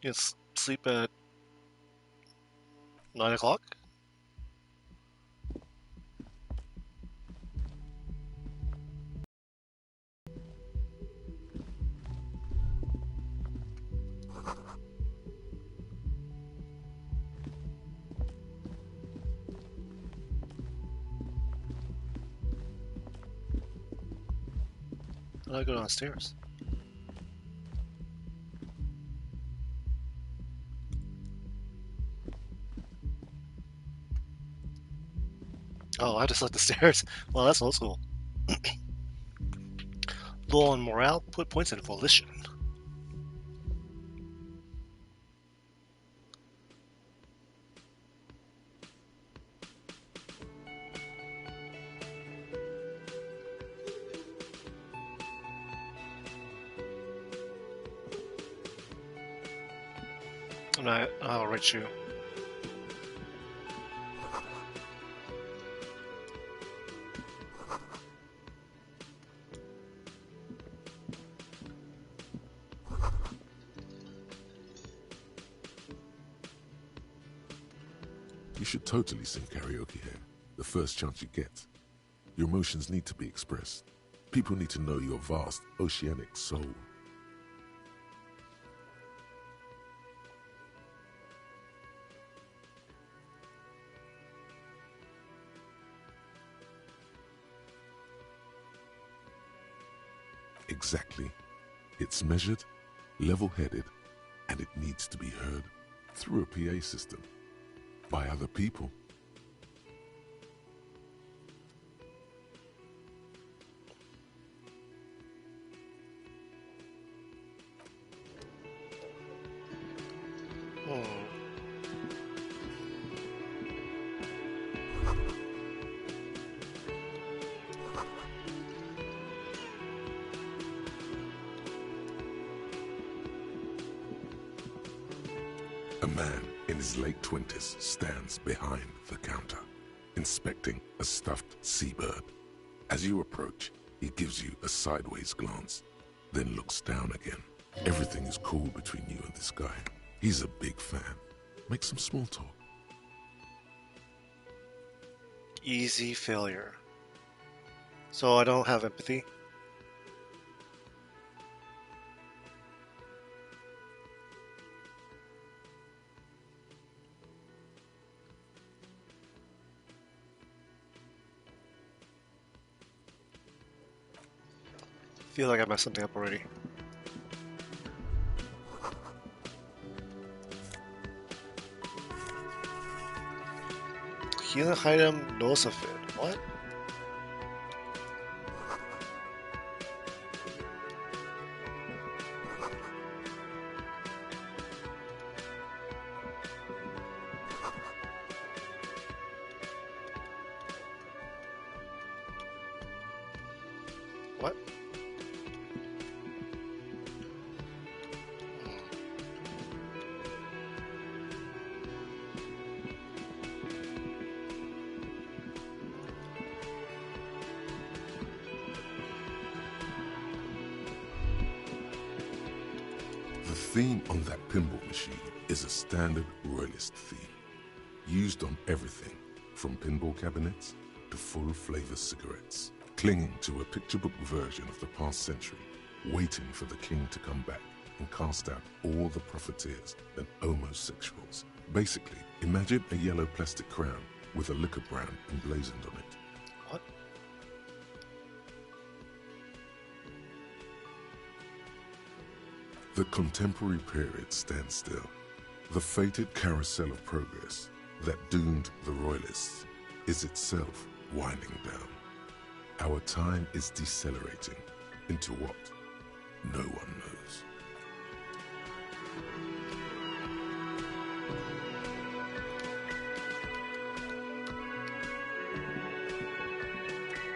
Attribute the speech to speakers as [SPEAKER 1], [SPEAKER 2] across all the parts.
[SPEAKER 1] You sleep at 9 o'clock? How do I go downstairs? Oh, I just left the stairs. Well, that's old school. Low on morale, put points in volition. I'll write you.
[SPEAKER 2] You should totally sing karaoke here, the first chance you get. Your emotions need to be expressed. People need to know your vast, oceanic soul. Exactly. It's measured, level-headed, and it needs to be heard through a PA system by other people.
[SPEAKER 1] Hmm.
[SPEAKER 2] A man in his late 20s stands behind the counter, inspecting a stuffed seabird. As you approach, he gives you a sideways glance, then looks down again. Everything is cool between you and this guy. He's a big fan. Make some small talk.
[SPEAKER 1] Easy failure. So I don't have empathy. Feel like I messed something up already. Healing item, Nosafid. What? What?
[SPEAKER 2] The theme on that pinball machine is a standard royalist theme, used on everything from pinball cabinets to full-flavor cigarettes, clinging to a picture-book version of the past century, waiting for the king to come back and cast out all the profiteers and homosexuals. Basically, imagine a yellow plastic crown with a liquor brand emblazoned on it.
[SPEAKER 1] What?
[SPEAKER 2] The contemporary period stands still. The fated carousel of progress that doomed the royalists is itself winding down. Our time is decelerating into what no one knows.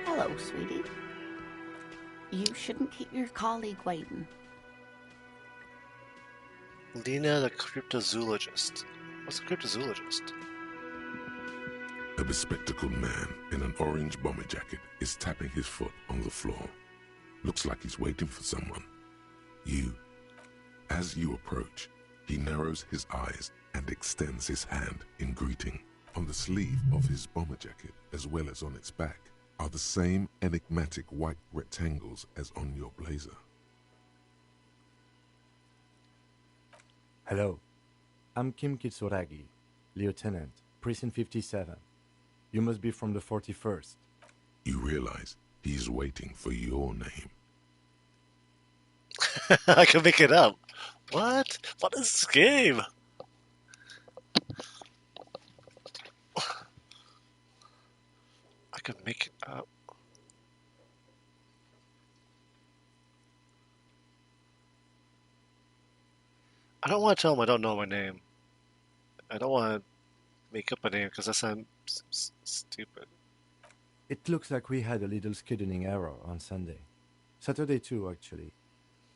[SPEAKER 3] Hello, sweetie. You shouldn't keep your colleague waiting.
[SPEAKER 1] Lena the cryptozoologist. What's a cryptozoologist?
[SPEAKER 2] A bespectacled man in an orange bomber jacket is tapping his foot on the floor. Looks like he's waiting for someone. As you approach, He narrows his eyes and extends his hand in greeting. On the sleeve of his bomber jacket, as well as on its back, are the same enigmatic white rectangles as on your blazer.
[SPEAKER 4] Hello, I'm Kim Kitsuragi, Lieutenant, Precinct 57. You must be from the 41st.
[SPEAKER 2] You realize he's waiting for your name.
[SPEAKER 1] I can make it up. What? What is this game? I can make it up. I don't want to tell him I don't know my name. I don't want to make up a name because that sounds stupid.
[SPEAKER 4] It looks like we had a little scheduling error on Sunday. Saturday too, actually.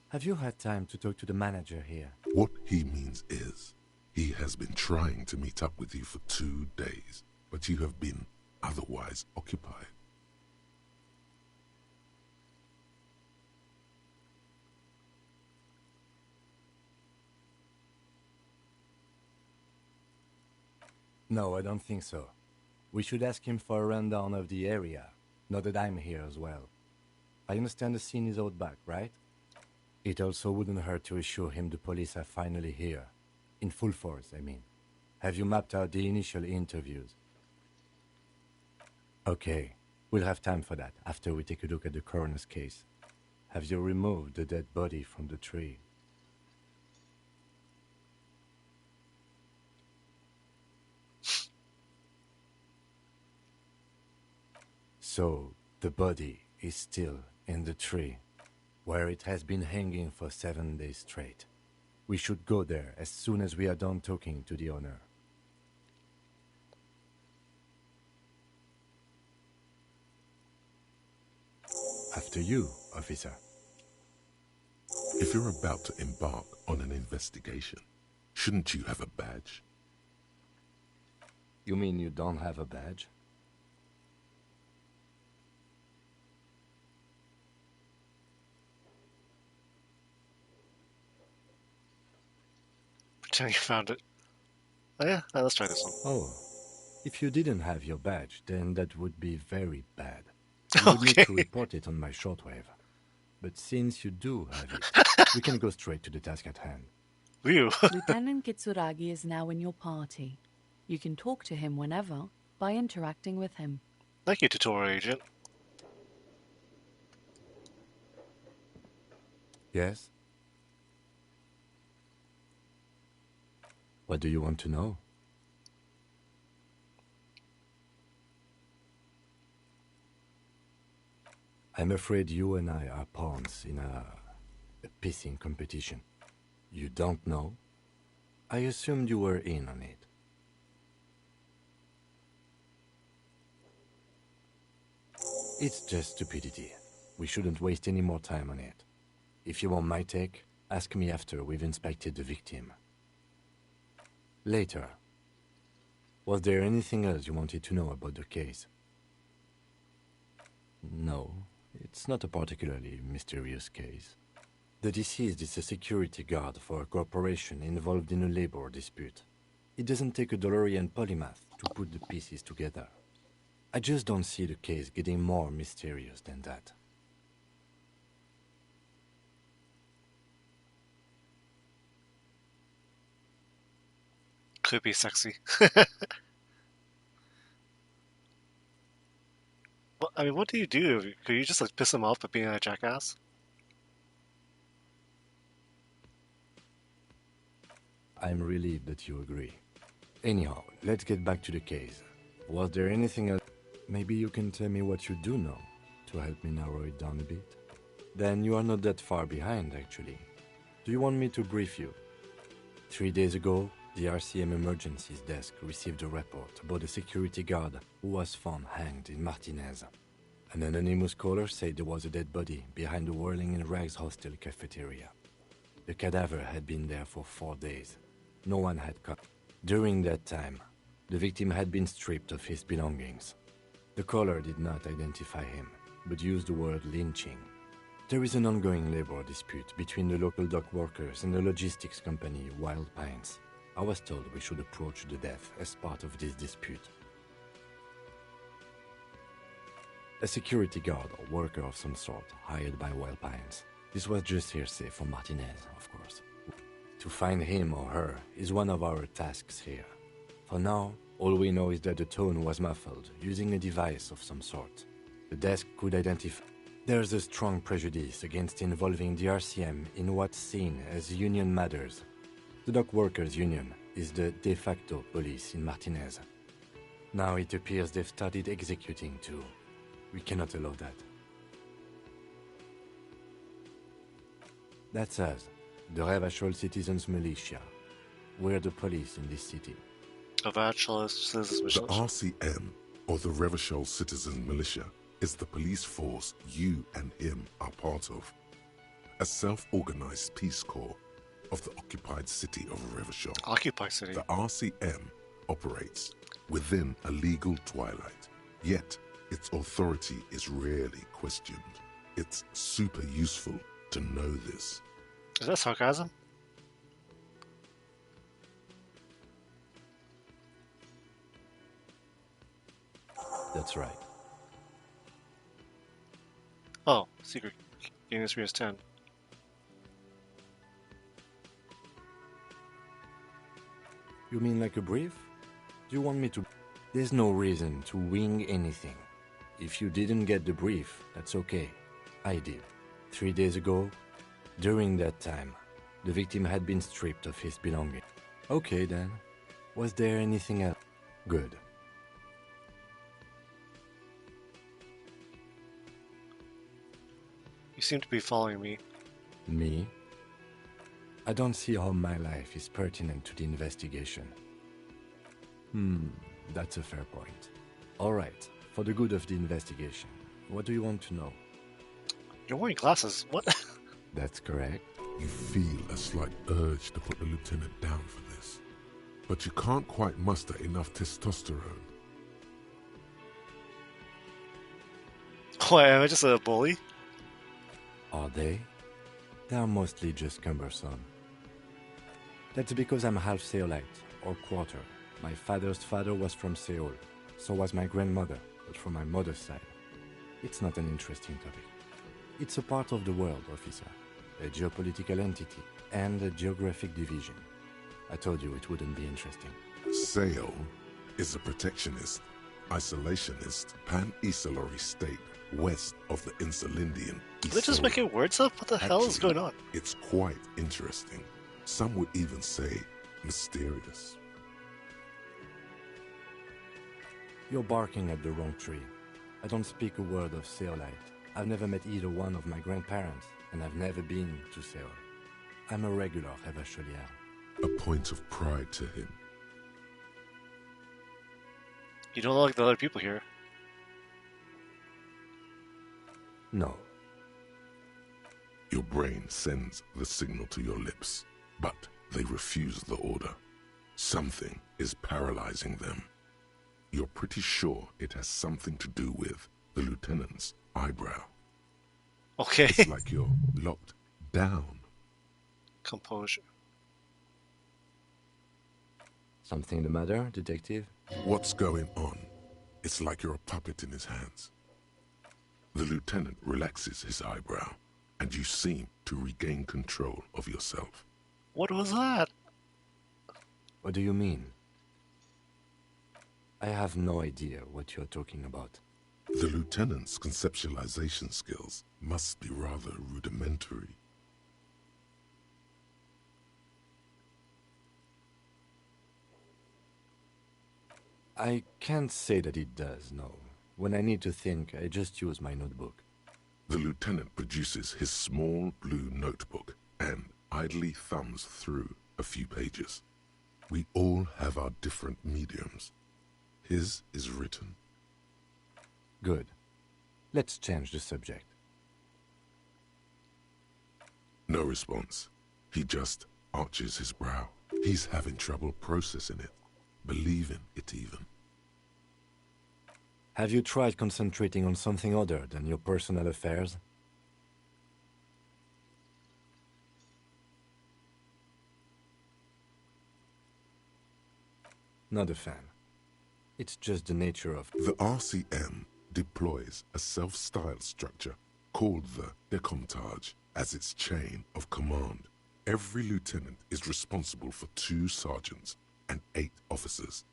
[SPEAKER 4] Have you had time to talk to the manager here?
[SPEAKER 2] What he means is, he has been trying to meet up with you for 2 days, but you have been otherwise occupied.
[SPEAKER 4] No, I don't think so. We should ask him for a rundown of the area, now that I'm here as well. I understand the scene is out back, right? It also wouldn't hurt to assure him the police are finally here. In full force, I mean. Have you mapped out the initial interviews? Okay, we'll have time for that after we take a look at the coroner's case. Have you removed the dead body from the tree? So, the body is still in the tree, where it has been hanging for 7 days straight. We should go there as soon as we are done talking to the owner. After you, officer.
[SPEAKER 2] If you're about to embark on an investigation, shouldn't you have a badge?
[SPEAKER 4] You mean you don't have a badge?
[SPEAKER 1] Pretend you found it. Oh yeah, let's try this one.
[SPEAKER 4] Oh, if you didn't have your badge, then that would be very bad. You would need
[SPEAKER 1] Okay.
[SPEAKER 4] to report it on my shortwave. But since you do have it, we can go straight to the task at hand.
[SPEAKER 1] Whew.
[SPEAKER 5] Lieutenant Kitsuragi is now in your party. You can talk to him whenever by interacting with him.
[SPEAKER 1] Thank you, tutorial agent.
[SPEAKER 4] Yes? What do you want to know? I'm afraid you and I are pawns in a pissing competition. You don't know? I assumed you were in on it. It's just stupidity. We shouldn't waste any more time on it. If you want my take, ask me after we've inspected the victim. Later. Was there anything else you wanted to know about the case? No, it's not a particularly mysterious case. The deceased is a security guard for a corporation involved in a labor dispute. It doesn't take a DeLorean polymath to put the pieces together. I just don't see the case getting more mysterious than that.
[SPEAKER 1] Could be sexy. Well, I mean, what do you do? Could you just like piss him off by being a jackass?
[SPEAKER 4] I'm relieved that you agree. Anyhow, let's get back to the case. Was there anything else? Maybe you can tell me what you do know to help me narrow it down a bit. Then you are not that far behind, actually. Do you want me to brief you? 3 days ago, the RCM Emergencies Desk received a report about a security guard who was found hanged in Martinez. An anonymous caller said there was a dead body behind the Whirling in Rags hostel cafeteria. The cadaver had been there for 4 days. No one had come. During that time, the victim had been stripped of his belongings. The caller did not identify him, but used the word lynching. There is an ongoing labor dispute between the local dock workers and the logistics company Wild Pines. I was told we should approach the death as part of this dispute. A security guard or worker of some sort hired by Wild Pines. This was just hearsay from Martinez, of course. To find him or her is one of our tasks here. For now, all we know is that the tone was muffled, using a device of some sort. The desk could identify... There's a strong prejudice against involving the RCM in what's seen as union matters. The Dock Workers Union is the de facto police in Martinez. Now it appears they've started executing too. We cannot allow that. That's us, the Revachol Citizens Militia. We're the police in this city.
[SPEAKER 1] Of actual citizens.
[SPEAKER 2] The RCM, or the Revachol Citizen Militia, is the police force you and him are part of. A self-organized peace corps of the occupied city of Revachol.
[SPEAKER 1] Occupied city?
[SPEAKER 2] The RCM operates within a legal twilight, yet its authority is rarely questioned. It's super useful to know this.
[SPEAKER 1] Is that sarcasm?
[SPEAKER 4] That's right.
[SPEAKER 1] Oh, secret. Game history is 10.
[SPEAKER 4] You mean like a brief? Do you want me to... There's no reason to wing anything. If you didn't get the brief, that's okay. I did. 3 days ago, during that time, the victim had been stripped of his belongings. Okay then. Was there anything else? Good.
[SPEAKER 1] You seem to be following me.
[SPEAKER 4] Me? I don't see how my life is pertinent to the investigation. That's a fair point. Alright, for the good of the investigation, what do you want to know?
[SPEAKER 1] You're wearing glasses. What?
[SPEAKER 4] That's correct.
[SPEAKER 2] You feel a slight urge to put the lieutenant down for this, but you can't quite muster enough testosterone.
[SPEAKER 1] Oh, am I just a bully?
[SPEAKER 4] Are they? They are mostly just cumbersome. That's because I'm half Seolite, or quarter. My father's father was from Seoul, so was my grandmother, but from my mother's side. It's not an interesting topic. It's a part of the world, officer. A geopolitical entity, and a geographic division. I told you it wouldn't be interesting.
[SPEAKER 2] Seoul is a protectionist, isolationist, pan-Isolari state west of the Insulindian.
[SPEAKER 1] Are they just making words up? What the hell is going on?
[SPEAKER 2] It's quite interesting. Some would even say mysterious.
[SPEAKER 4] You're barking at the wrong tree. I don't speak a word of Seolite. I've never met either one of my grandparents, and I've never been to Seoul. I'm a regular Revacholier.
[SPEAKER 2] A point of pride to him.
[SPEAKER 1] You don't look like the other people here.
[SPEAKER 4] No.
[SPEAKER 2] Your brain sends the signal to your lips, but they refuse the order. Something is paralyzing them. You're pretty sure it has something to do with the lieutenant's eyebrow.
[SPEAKER 1] Okay.
[SPEAKER 2] It's like you're locked down.
[SPEAKER 1] Composure.
[SPEAKER 4] Something the matter, detective?
[SPEAKER 2] What's going on? It's like you're a puppet in his hands. The lieutenant relaxes his eyebrow, and you seem to regain control of yourself.
[SPEAKER 1] What was that?
[SPEAKER 4] What do you mean? I have no idea what you're talking about.
[SPEAKER 2] The lieutenant's conceptualization skills must be rather rudimentary.
[SPEAKER 4] I can't say that it does, no. When I need to think, I just use my notebook.
[SPEAKER 2] The lieutenant produces his small blue notebook and idly thumbs through a few pages. We all have our different mediums. His is written.
[SPEAKER 4] Good. Let's change the subject.
[SPEAKER 2] No response. He just arches his brow. He's having trouble processing it, believing it even.
[SPEAKER 4] Have you tried concentrating on something other than your personal affairs? Not a fan. It's just the nature of...
[SPEAKER 2] The RCM deploys a self-styled structure called the Decomptage as its chain of command. Every lieutenant is responsible for 2 sergeants and 8 officers.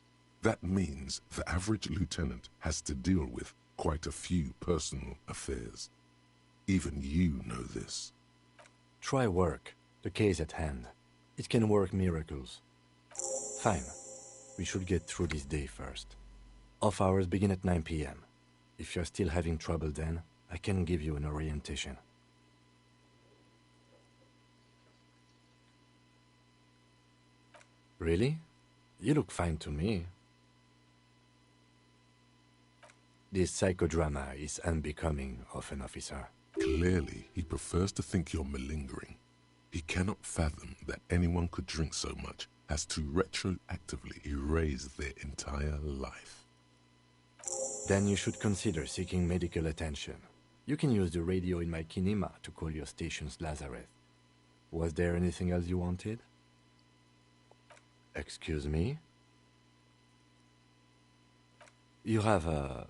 [SPEAKER 2] That means the average lieutenant has to deal with quite a few personal affairs. Even you know this.
[SPEAKER 4] Try work. The case at hand. It can work miracles. Fine. We should get through this day first. Off hours begin at 9 p.m. If you're still having trouble then, I can give you an orientation. Really? You look fine to me. This psychodrama is unbecoming of an officer.
[SPEAKER 2] Clearly, he prefers to think you're malingering. He cannot fathom that anyone could drink so much as to retroactively erase their entire life.
[SPEAKER 4] Then you should consider seeking medical attention. You can use the radio in my kinema to call your station's Lazareth. Was there anything else you wanted? Excuse me? You have a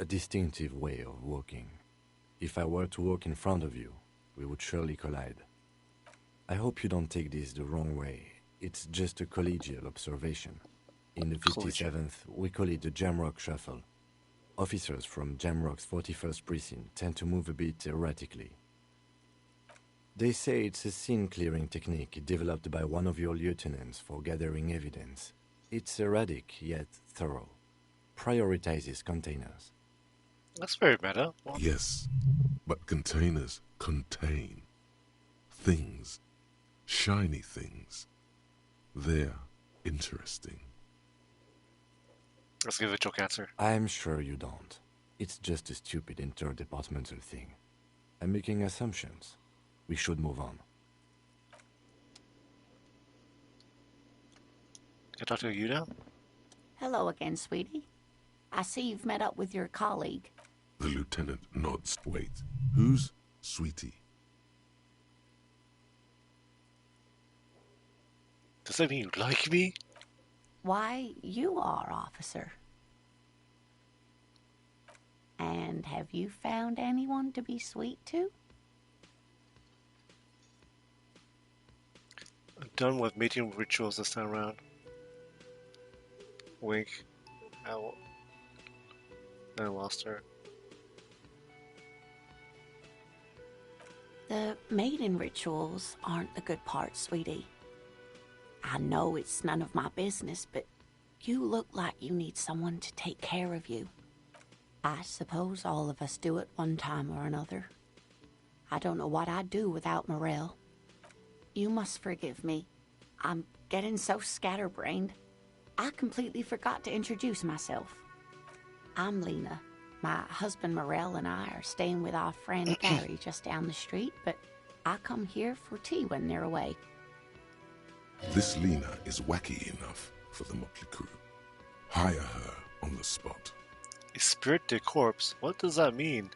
[SPEAKER 4] distinctive way of walking. If I were to walk in front of you, we would surely collide. I hope you don't take this the wrong way. It's just a collegial observation. In the 57th, we call it the Jamrock Shuffle. Officers from Jamrock's 41st Precinct tend to move a bit erratically. They say it's a scene-clearing technique developed by one of your lieutenants for gathering evidence. It's erratic, yet thorough. Prioritizes containers.
[SPEAKER 1] That's very meta. Well,
[SPEAKER 2] Yes, but containers contain things. Shiny things. They're interesting.
[SPEAKER 1] let's give it a joke answer.
[SPEAKER 4] I'm sure you don't. It's just a stupid interdepartmental thing. I'm making assumptions. We should move on.
[SPEAKER 1] Can I talk to you now?
[SPEAKER 3] Hello again, sweetie. I see you've met up with your colleague.
[SPEAKER 2] The lieutenant nods. Wait, who's Sweetie?
[SPEAKER 1] Does that mean you like me?
[SPEAKER 3] Why, you are, officer. And have you found anyone to be sweet to?
[SPEAKER 1] I'm done with mating rituals this time around. Wink. I lost her.
[SPEAKER 3] The mating rituals aren't the good part, sweetie. I know it's none of my business, but you look like you need someone to take care of you. I suppose all of us do at one time or another. I don't know what I'd do without Morel. You must forgive me. I'm getting so scatterbrained. I completely forgot to introduce myself. I'm Lena. My husband Morel and I are staying with our friend Gary just down the street, but I come here for tea when they're away.
[SPEAKER 2] This Lena is wacky enough for the motley crew. Hire her on the spot.
[SPEAKER 1] A spirit de corpse? What does that mean?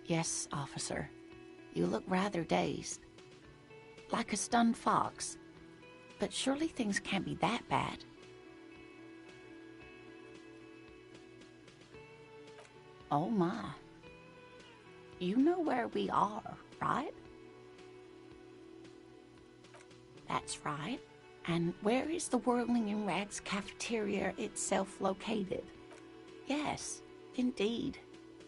[SPEAKER 3] Yes, officer. You look rather dazed. Like a stunned fox. But surely things can't be that bad. Oh my. You know where we are, right? That's right. And where is the Whirling in Rags cafeteria itself located? Yes, indeed.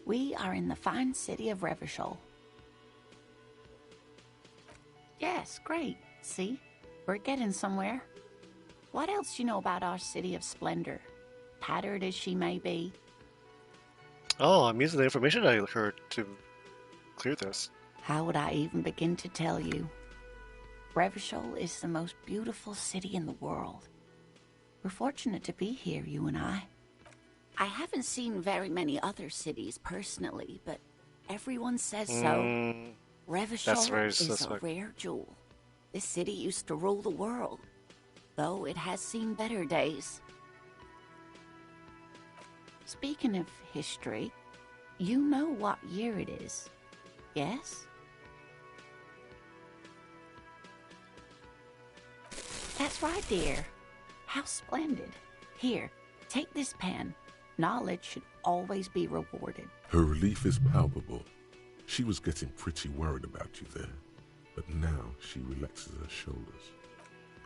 [SPEAKER 3] We are in the fine city of Revachol. Yes, great. See? We're getting somewhere. What else do you know about our city of splendor? Tattered as she may be.
[SPEAKER 1] Oh, I'm using the information I heard to clear this.
[SPEAKER 3] How would I even begin to tell you? Revachol is the most beautiful city in the world. We're fortunate to be here, you and I. I haven't seen very many other cities personally, but everyone says so. Revachol is a rare jewel. This city used to rule the world, though it has seen better days. Speaking of history, You know what year it is, yes? That's right, dear. How splendid. Here, take this pen. Knowledge should always be rewarded.
[SPEAKER 2] Her relief is palpable. She was getting pretty worried about you there, but now she relaxes her shoulders.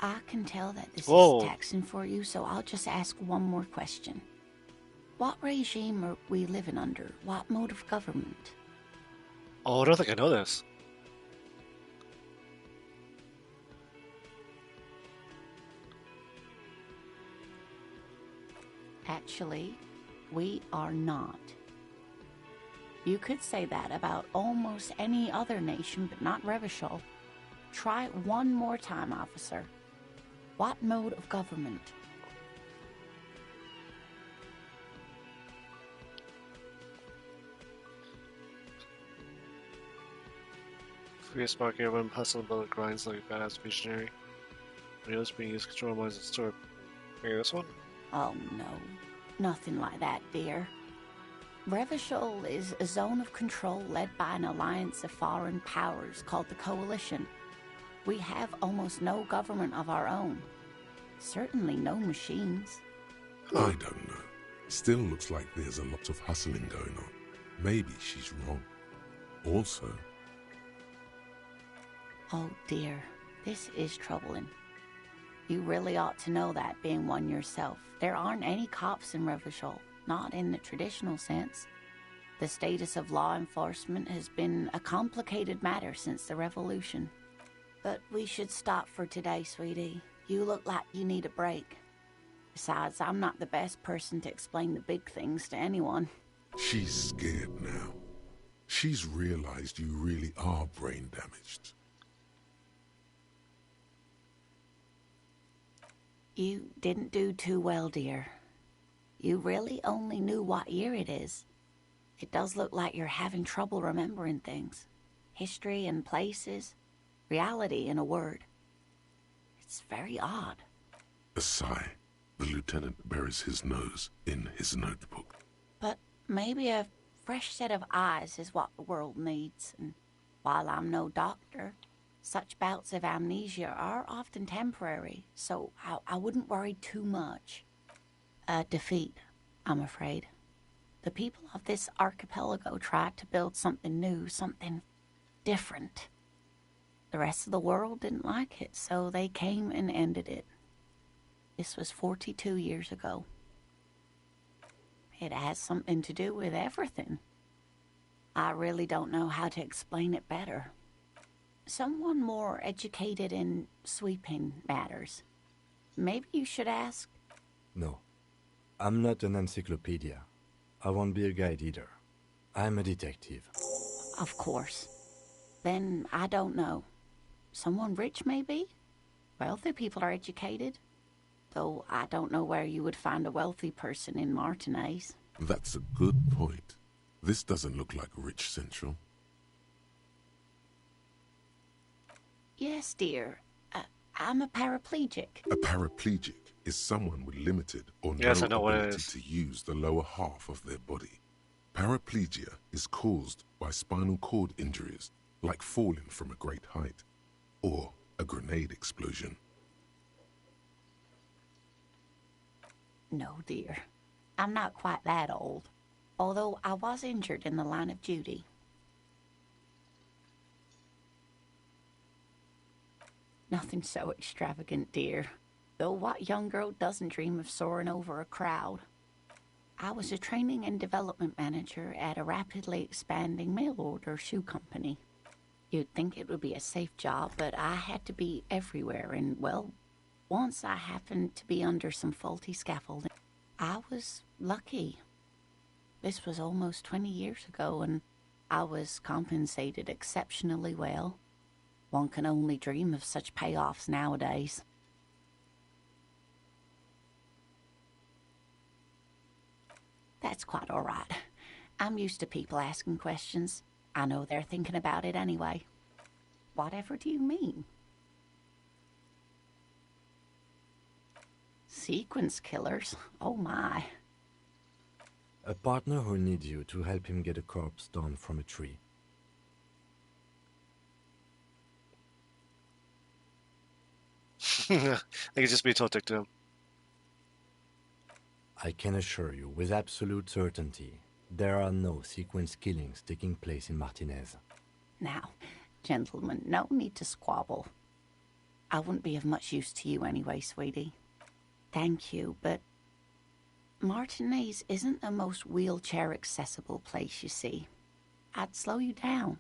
[SPEAKER 3] I can tell that this
[SPEAKER 1] Whoa.
[SPEAKER 3] is taxing for you, so I'll just ask one more question. What regime are we living under? What mode of government?
[SPEAKER 1] Oh, I don't think I know this.
[SPEAKER 3] Actually, we are not. You could say that about almost any other nation, but not Revachol. Try one more time, officer. What mode of government?
[SPEAKER 1] Free spark air when hustle bullet grinds like a badass visionary. Radios being used to control minds and store. Maybe this one?
[SPEAKER 3] Oh no, nothing like that, dear. Revachol is a zone of control led by an alliance of foreign powers called the Coalition. We have almost no government of our own. Certainly no machines.
[SPEAKER 2] I don't know. Still looks like there's a lot of hustling going on. Maybe she's wrong. Also...
[SPEAKER 3] Oh dear, this is troubling. You really ought to know that, being one yourself. There aren't any cops in Revachol, not in the traditional sense. The status of law enforcement has been a complicated matter since the revolution. But we should stop for today, sweetie. You look like you need a break. Besides, I'm not the best person to explain the big things to anyone.
[SPEAKER 2] She's scared now. She's realized you really are brain damaged.
[SPEAKER 3] You didn't do too well, dear. You really only knew what year it is. It does look like you're having trouble remembering things. History and places. Reality, in a word. It's very odd.
[SPEAKER 2] A sigh. The lieutenant buries his nose in his notebook.
[SPEAKER 3] But maybe a fresh set of eyes is what the world needs. And while I'm no doctor, such bouts of amnesia are often temporary, so I wouldn't worry too much. A defeat, I'm afraid. The people of this archipelago tried to build something new, something different. The rest of the world didn't like it, so they came and ended it. This was 42 years ago. It has something to do with everything. I really don't know how to explain it better. Someone more educated in sweeping matters. Maybe you should ask.
[SPEAKER 4] No, I'm not an encyclopedia. I won't be a guide either. I'm a detective.
[SPEAKER 3] Of course. Then I don't know. Someone rich, maybe? Wealthy people are educated. Though I don't know where you would find a wealthy person in Martinez.
[SPEAKER 2] That's a good point. This doesn't look like Rich Central.
[SPEAKER 3] Yes, dear. I'm a paraplegic.
[SPEAKER 2] A paraplegic is someone with limited or
[SPEAKER 1] Yes,
[SPEAKER 2] no
[SPEAKER 1] I know what it
[SPEAKER 2] ability
[SPEAKER 1] is.
[SPEAKER 2] to use the lower half of their body. Paraplegia is caused by spinal cord injuries, like falling from a great height, or a grenade explosion.
[SPEAKER 3] No, dear. I'm not quite that old. Although I was injured in the line of duty. Nothing so extravagant, dear. Though what young girl doesn't dream of soaring over a crowd? I was a training and development manager at a rapidly expanding mail-order shoe company. You'd think it would be a safe job, but I had to be everywhere, and, well, once I happened to be under some faulty scaffolding. I was lucky. This was almost 20 years ago, and I was compensated exceptionally well. One can only dream of such payoffs nowadays. That's quite all right. I'm used to people asking questions. I know they're thinking about it anyway. Whatever do you mean? Sequence killers? Oh my.
[SPEAKER 4] A partner who needs you to help him get a corpse down from a tree.
[SPEAKER 1] I could just be talking to him.
[SPEAKER 4] I can assure you with absolute certainty, there are no sequence killings taking place in Martinez.
[SPEAKER 3] Now, gentlemen, no need to squabble. I wouldn't be of much use to you anyway, sweetie. Thank you, but Martinez isn't the most wheelchair-accessible place, you see. I'd slow you down.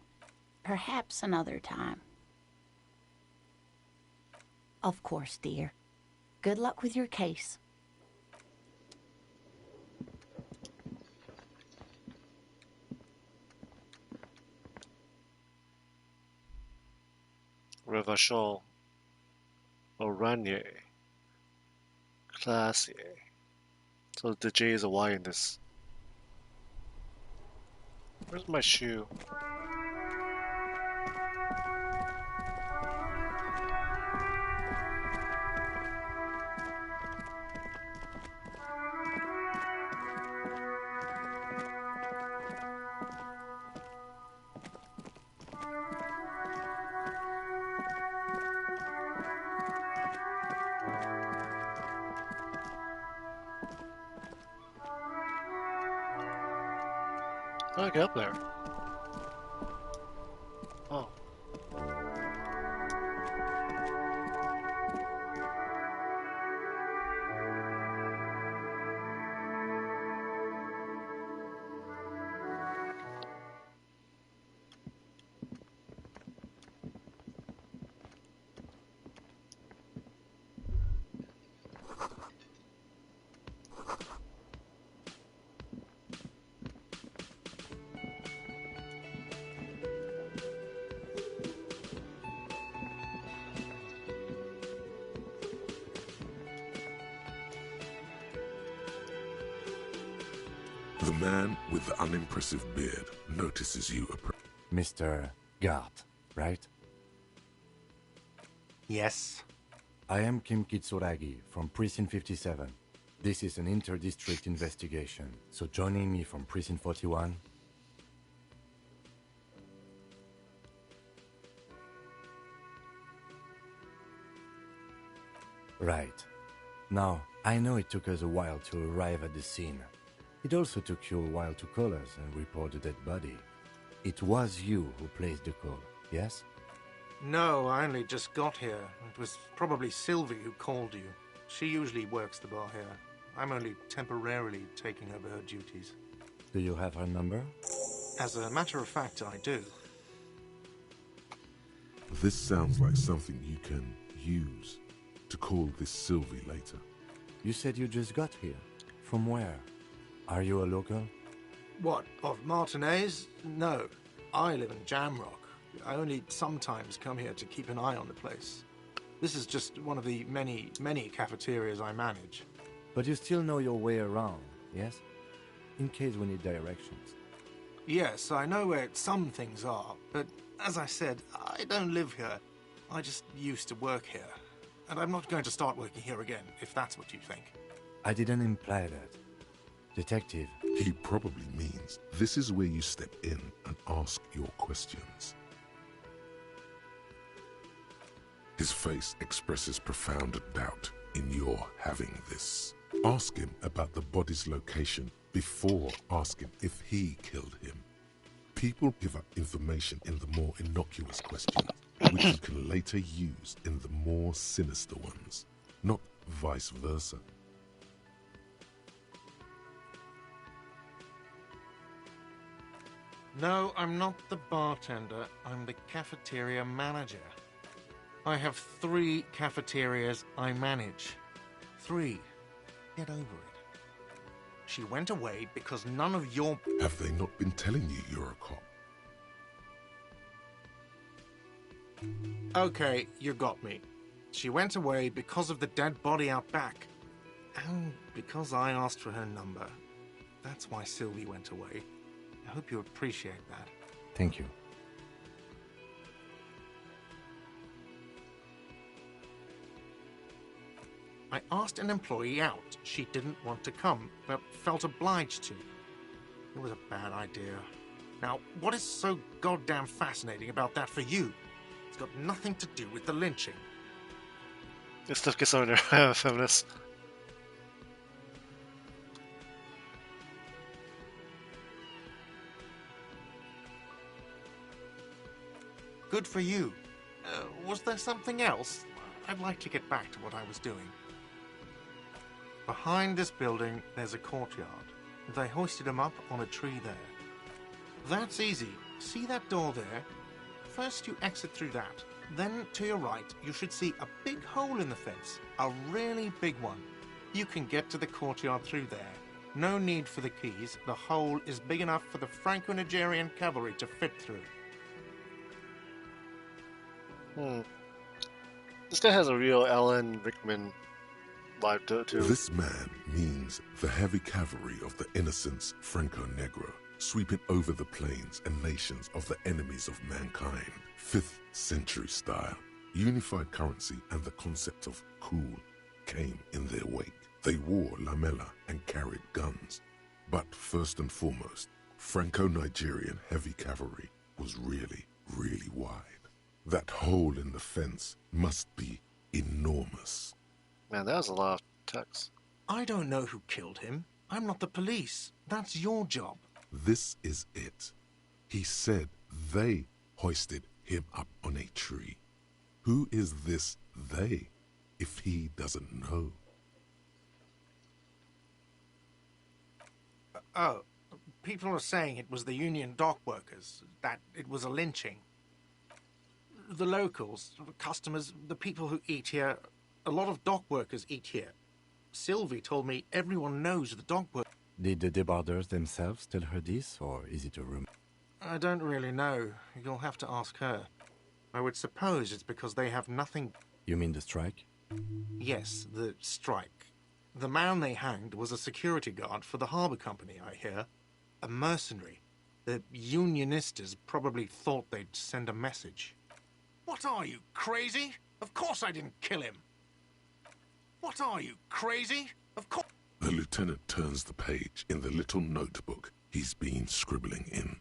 [SPEAKER 3] Perhaps another time. Of course, dear. Good luck with your case.
[SPEAKER 1] Revachol. Oranje. Classier. So the J is a Y in this. Where's my shoe? How do I get up there? Oh.
[SPEAKER 2] The man with the unimpressive beard notices you approach.
[SPEAKER 4] Mr. Gart, right?
[SPEAKER 6] Yes.
[SPEAKER 4] I am Kim Kitsuragi from Precinct 57. This is an inter-district investigation, so joining me from Precinct 41... Right. Now, I know it took us a while to arrive at the scene. It also took you a while to call us and report the dead body. It was you who placed the call, yes?
[SPEAKER 6] No, I only just got here. It was probably Sylvie who called you. She usually works the bar here. I'm only temporarily taking over her duties.
[SPEAKER 4] Do you have her number?
[SPEAKER 6] As a matter of fact, I do.
[SPEAKER 2] This sounds like something you can use to call this Sylvie later.
[SPEAKER 4] You said you just got here. From where? Are you a local?
[SPEAKER 6] What, of Martinez? No. I live in Jamrock. I only sometimes come here to keep an eye on the place. This is just one of the many, many cafeterias I manage.
[SPEAKER 4] But you still know your way around, yes? In case we need directions.
[SPEAKER 6] Yes, I know where some things are, but as I said, I don't live here. I just used to work here. And I'm not going to start working here again, if that's what you think.
[SPEAKER 4] I didn't imply that. Detective.
[SPEAKER 2] He probably means this is where you step in and ask your questions. His face expresses profound doubt in your having this. Ask him about the body's location before asking if he killed him. People give up information in the more innocuous questions, which you can later use in the more sinister ones, not vice versa.
[SPEAKER 6] No, I'm not the bartender. I'm the cafeteria manager. I have 3 cafeterias I manage. 3. Get over it. She went away because none of your...
[SPEAKER 2] Have they not been telling you you're a cop?
[SPEAKER 6] Okay, you got me. She went away because of the dead body out back. And because I asked for her number. That's why Sylvie went away. I hope you appreciate that.
[SPEAKER 4] Thank you.
[SPEAKER 6] I asked an employee out. She didn't want to come, but felt obliged to. It was a bad idea. Now, what is so goddamn fascinating about that for you? It's got nothing to do with the lynching.
[SPEAKER 1] This stuff gets on your feminist.
[SPEAKER 6] Good for you. Was there something else? I'd like to get back to what I was doing. Behind this building, there's a courtyard. They hoisted him up on a tree there. That's easy. See that door there? First you exit through that. Then, to your right, you should see a big hole in the fence. A really big one. You can get to the courtyard through there. No need for the keys. The hole is big enough for the Franco-Nigerian cavalry to fit through.
[SPEAKER 1] This guy has a real Alan Rickman vibe to it, too.
[SPEAKER 2] This man means the heavy cavalry of the innocents Franco-Negro, sweeping over the plains and nations of the enemies of mankind. 5th century style, unified currency and the concept of cool came in their wake. They wore lamella and carried guns. But first and foremost, Franco-Nigerian heavy cavalry was really, really wide. That hole in the fence must be enormous.
[SPEAKER 1] Man, that was a lot of text.
[SPEAKER 6] I don't know who killed him. I'm not the police. That's your job.
[SPEAKER 2] This is it. He said they hoisted him up on a tree. Who is this they, if he doesn't know?
[SPEAKER 6] People are saying it was the union dock workers, that it was a lynching. The locals, the customers, the people who eat here, a lot of dock workers eat here. Sylvie told me everyone knows the dock workers.
[SPEAKER 4] Did the debarders themselves tell her this, or is it a rumor?
[SPEAKER 6] I don't really know. You'll have to ask her. I would suppose it's because they have nothing...
[SPEAKER 4] You mean the strike?
[SPEAKER 6] Yes, the strike. The man they hanged was a security guard for the harbour company, I hear. A mercenary. The unionistas probably thought they'd send a message. What are you, crazy? Of course I didn't kill him. What are you, crazy? Of course...
[SPEAKER 2] The lieutenant turns the page in the little notebook he's been scribbling in.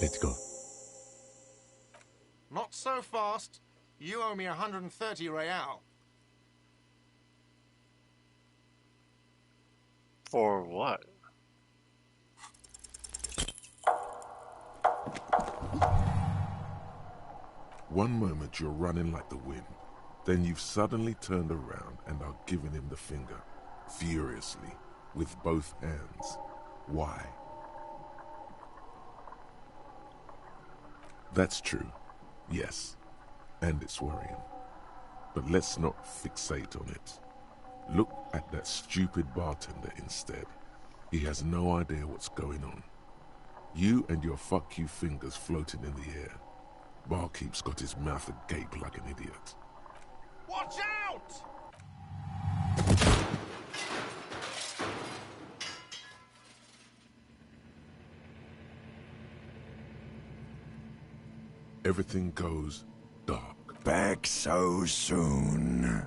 [SPEAKER 4] Let's go.
[SPEAKER 6] Not so fast. You owe me 130 real.
[SPEAKER 1] For what?
[SPEAKER 2] One moment you're running like the wind, then you've suddenly turned around and are giving him the finger, furiously, with both hands. Why? That's true, yes, and it's worrying. But let's not fixate on it. Look at that stupid bartender instead. He has no idea what's going on. You and your fuck you fingers floating in the air. Barkeep's got his mouth agape like an idiot.
[SPEAKER 6] Watch out!
[SPEAKER 2] Everything goes dark.
[SPEAKER 7] Back so soon.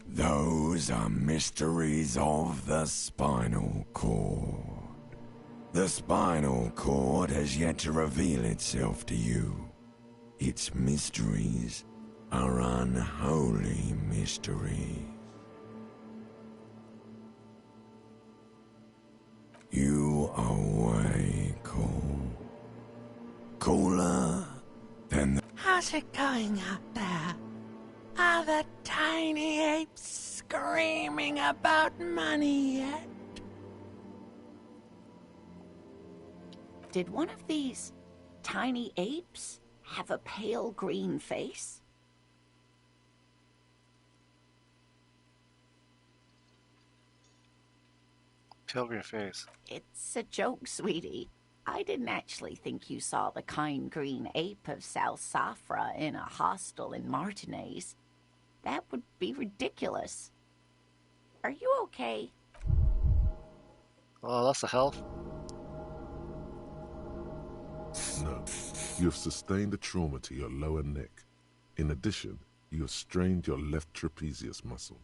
[SPEAKER 7] Those are mysteries of the spinal cord. The spinal cord has yet to reveal itself to you. Its mysteries are unholy mysteries. You are way cool. Cooler than the...
[SPEAKER 3] How's it going out there? Are the tiny apes screaming about money yet? Did one of these tiny apes have a pale green face?
[SPEAKER 1] Pilgrim face.
[SPEAKER 3] It's a joke, sweetie. I didn't actually think you saw the kind green ape of Sal Safra in a hostel in Martinez. That would be ridiculous. Are you okay?
[SPEAKER 1] Oh, that's the health.
[SPEAKER 2] No, you have sustained a trauma to your lower neck. In addition, you have strained your left trapezius muscle.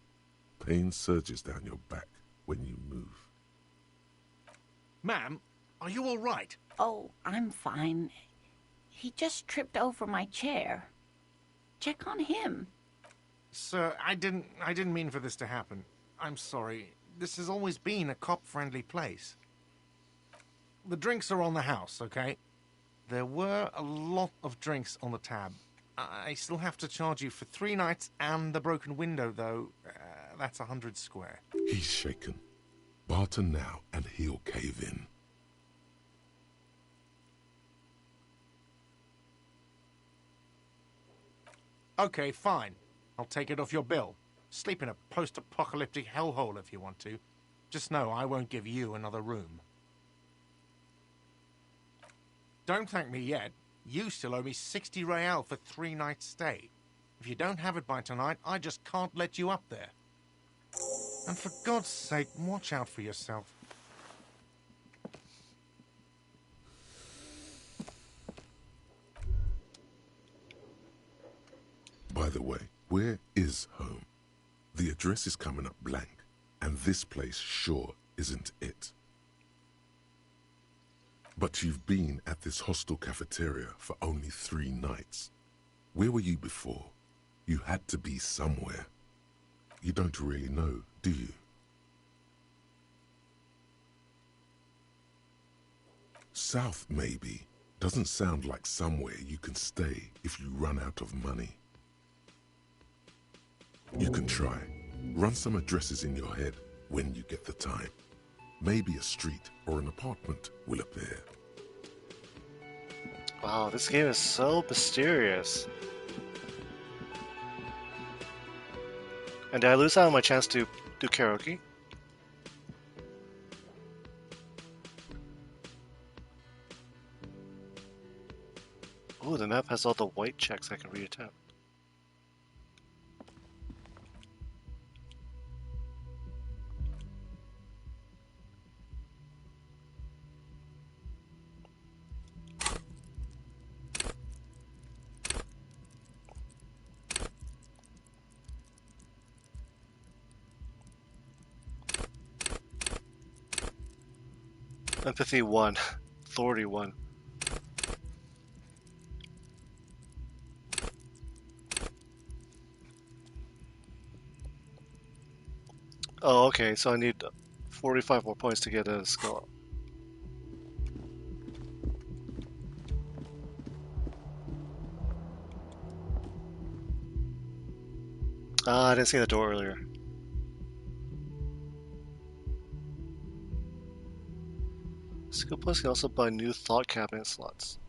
[SPEAKER 2] Pain surges down your back when you move.
[SPEAKER 6] Ma'am, are you all right?
[SPEAKER 3] Oh, I'm fine. He just tripped over my chair. Check on him.
[SPEAKER 6] Sir, I didn't mean for this to happen. I'm sorry. This has always been a cop-friendly place. The drinks are on the house, okay? There were a lot of drinks on the tab. I still have to charge you for 3 nights and the broken window, though. That's 100 square.
[SPEAKER 2] He's shaken. Barter now and he'll cave in.
[SPEAKER 6] Okay, fine. I'll take it off your bill. Sleep in a post-apocalyptic hellhole if you want to. Just know I won't give you another room. Don't thank me yet. You still owe me 60 real for 3 nights stay. If you don't have it by tonight, I just can't let you up there. And for God's sake, watch out for yourself.
[SPEAKER 2] By the way, where is home? The address is coming up blank, and this place sure isn't it. But you've been at this hostel cafeteria for only 3 nights. Where were you before? You had to be somewhere. You don't really know, do you? South, maybe. Doesn't sound like somewhere you can stay if you run out of money. You can try. Run some addresses in your head when you get the time. Maybe a street or an apartment will appear.
[SPEAKER 1] Wow, this game is so mysterious. And did I lose out on my chance to do karaoke? Oh, the map has all the white checks I can reattempt. Empathy 1. Authority 1. Oh, okay, so I need 45 more points to get a skill up. Ah, I didn't see the door earlier. Skill points can also buy new thought cabinet slots.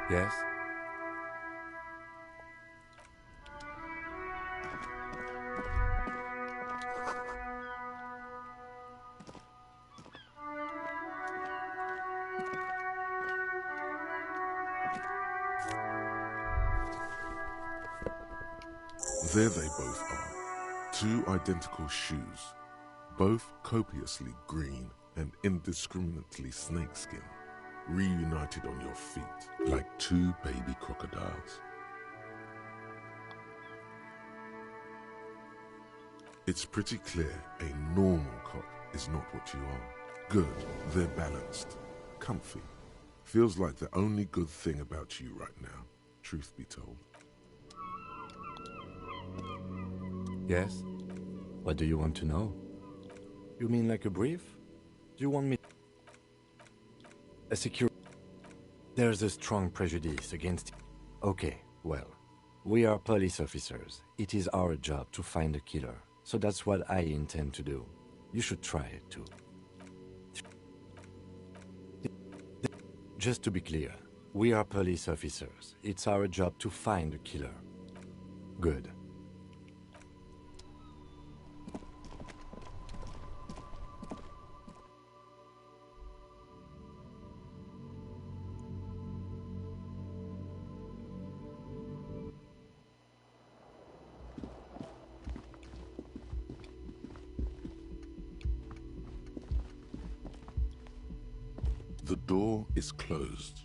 [SPEAKER 4] Yes?
[SPEAKER 2] There they both are. 2 identical shoes. Both copiously green and indiscriminately snakeskin. Reunited on your feet like 2 baby crocodiles. It's pretty clear a normal cop is not what you are. Good, they're balanced, comfy. Feels like the only good thing about you right now, truth be told.
[SPEAKER 4] Yes? What do you want to know? You mean like a brief? Do you want me... A secure... There's a strong prejudice against... Okay, well, we are police officers. It is our job to find a killer. So that's what I intend to do. You should try it too. Just to be clear, we are police officers. It's our job to find a killer. Good.
[SPEAKER 2] The door is closed.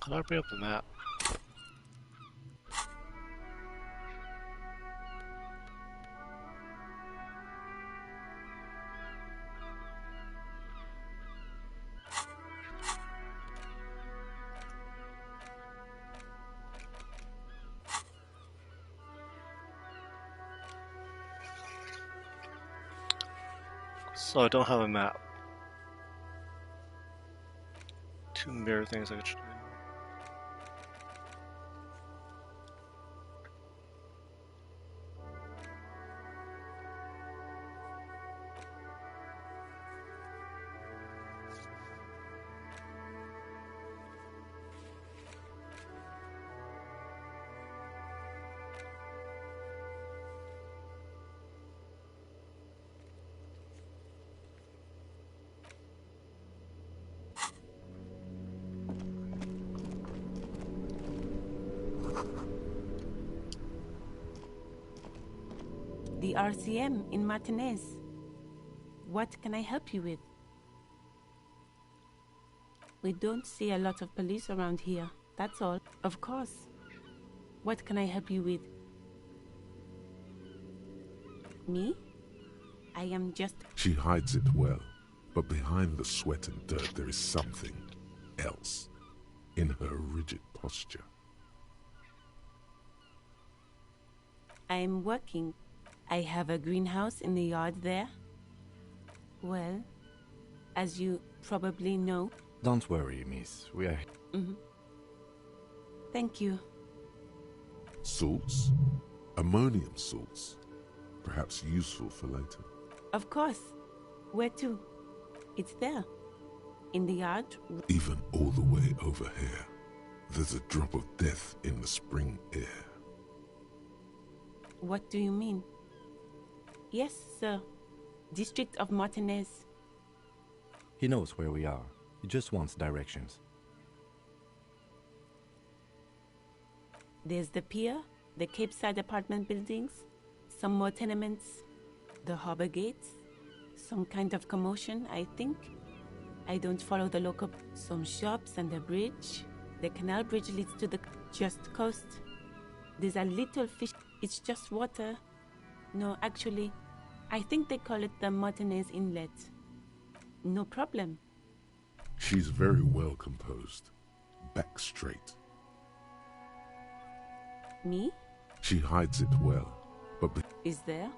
[SPEAKER 1] How do I bring up the map? So I don't have a map. Two mirror things I could try.
[SPEAKER 8] The RCM in Martinez. What can I help you with? We don't see a lot of police around here, that's all. Of course. What can I help you with? Me? I am just...
[SPEAKER 2] She hides it well, but behind the sweat and dirt there is something else in her rigid posture.
[SPEAKER 8] I'm working. I have a greenhouse in the yard there. Well, as you probably know...
[SPEAKER 4] Don't worry, miss. We are...
[SPEAKER 8] Thank you.
[SPEAKER 2] Salts? Ammonium salts. Perhaps useful for later.
[SPEAKER 8] Of course. Where to? It's there. In the yard.
[SPEAKER 2] Even all the way over here, there's a drop of death in the spring air.
[SPEAKER 8] What do you mean? Yes, sir. District of Martinez.
[SPEAKER 4] He knows where we are. He just wants directions.
[SPEAKER 8] There's the pier, the Cape Side apartment buildings, some more tenements, the harbor gates, some kind of commotion, I think. I don't follow the local... Some shops and a bridge. The canal bridge leads to the just coast. There's a little fish. It's just water. No, actually, I think they call it the Martinez Inlet. No problem.
[SPEAKER 2] She's very well composed. Back straight.
[SPEAKER 8] Me?
[SPEAKER 2] She hides it well, but
[SPEAKER 8] Is there?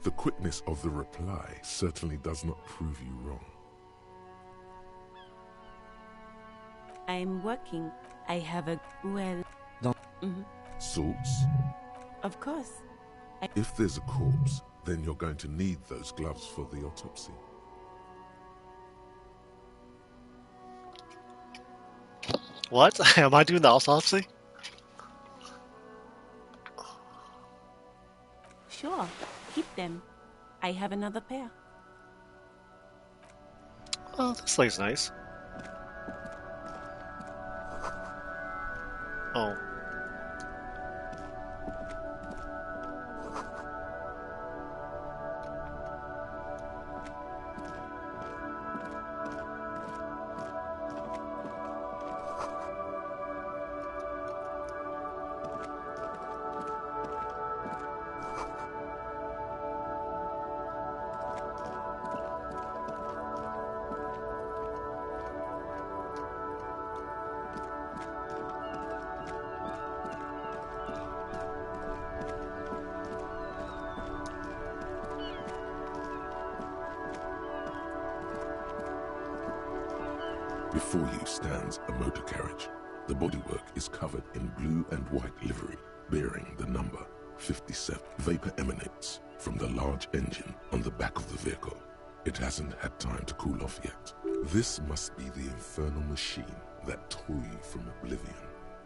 [SPEAKER 2] the quickness of the reply certainly does not prove you wrong.
[SPEAKER 8] I'm working. I have a... Well...
[SPEAKER 4] Don't...
[SPEAKER 2] Salts?
[SPEAKER 8] Of course.
[SPEAKER 2] If there's a corpse, then you're going to need those gloves for the autopsy.
[SPEAKER 1] What? Am I doing the autopsy?
[SPEAKER 8] Sure. Keep them. I have another pair.
[SPEAKER 1] Oh, this thing's nice. Oh.
[SPEAKER 2] Before you stands a motor carriage. The bodywork is covered in blue and white livery, bearing the number 57. Vapor emanates from the large engine on the back of the vehicle. It hasn't had time to cool off yet. This must be the infernal machine that tore you from oblivion.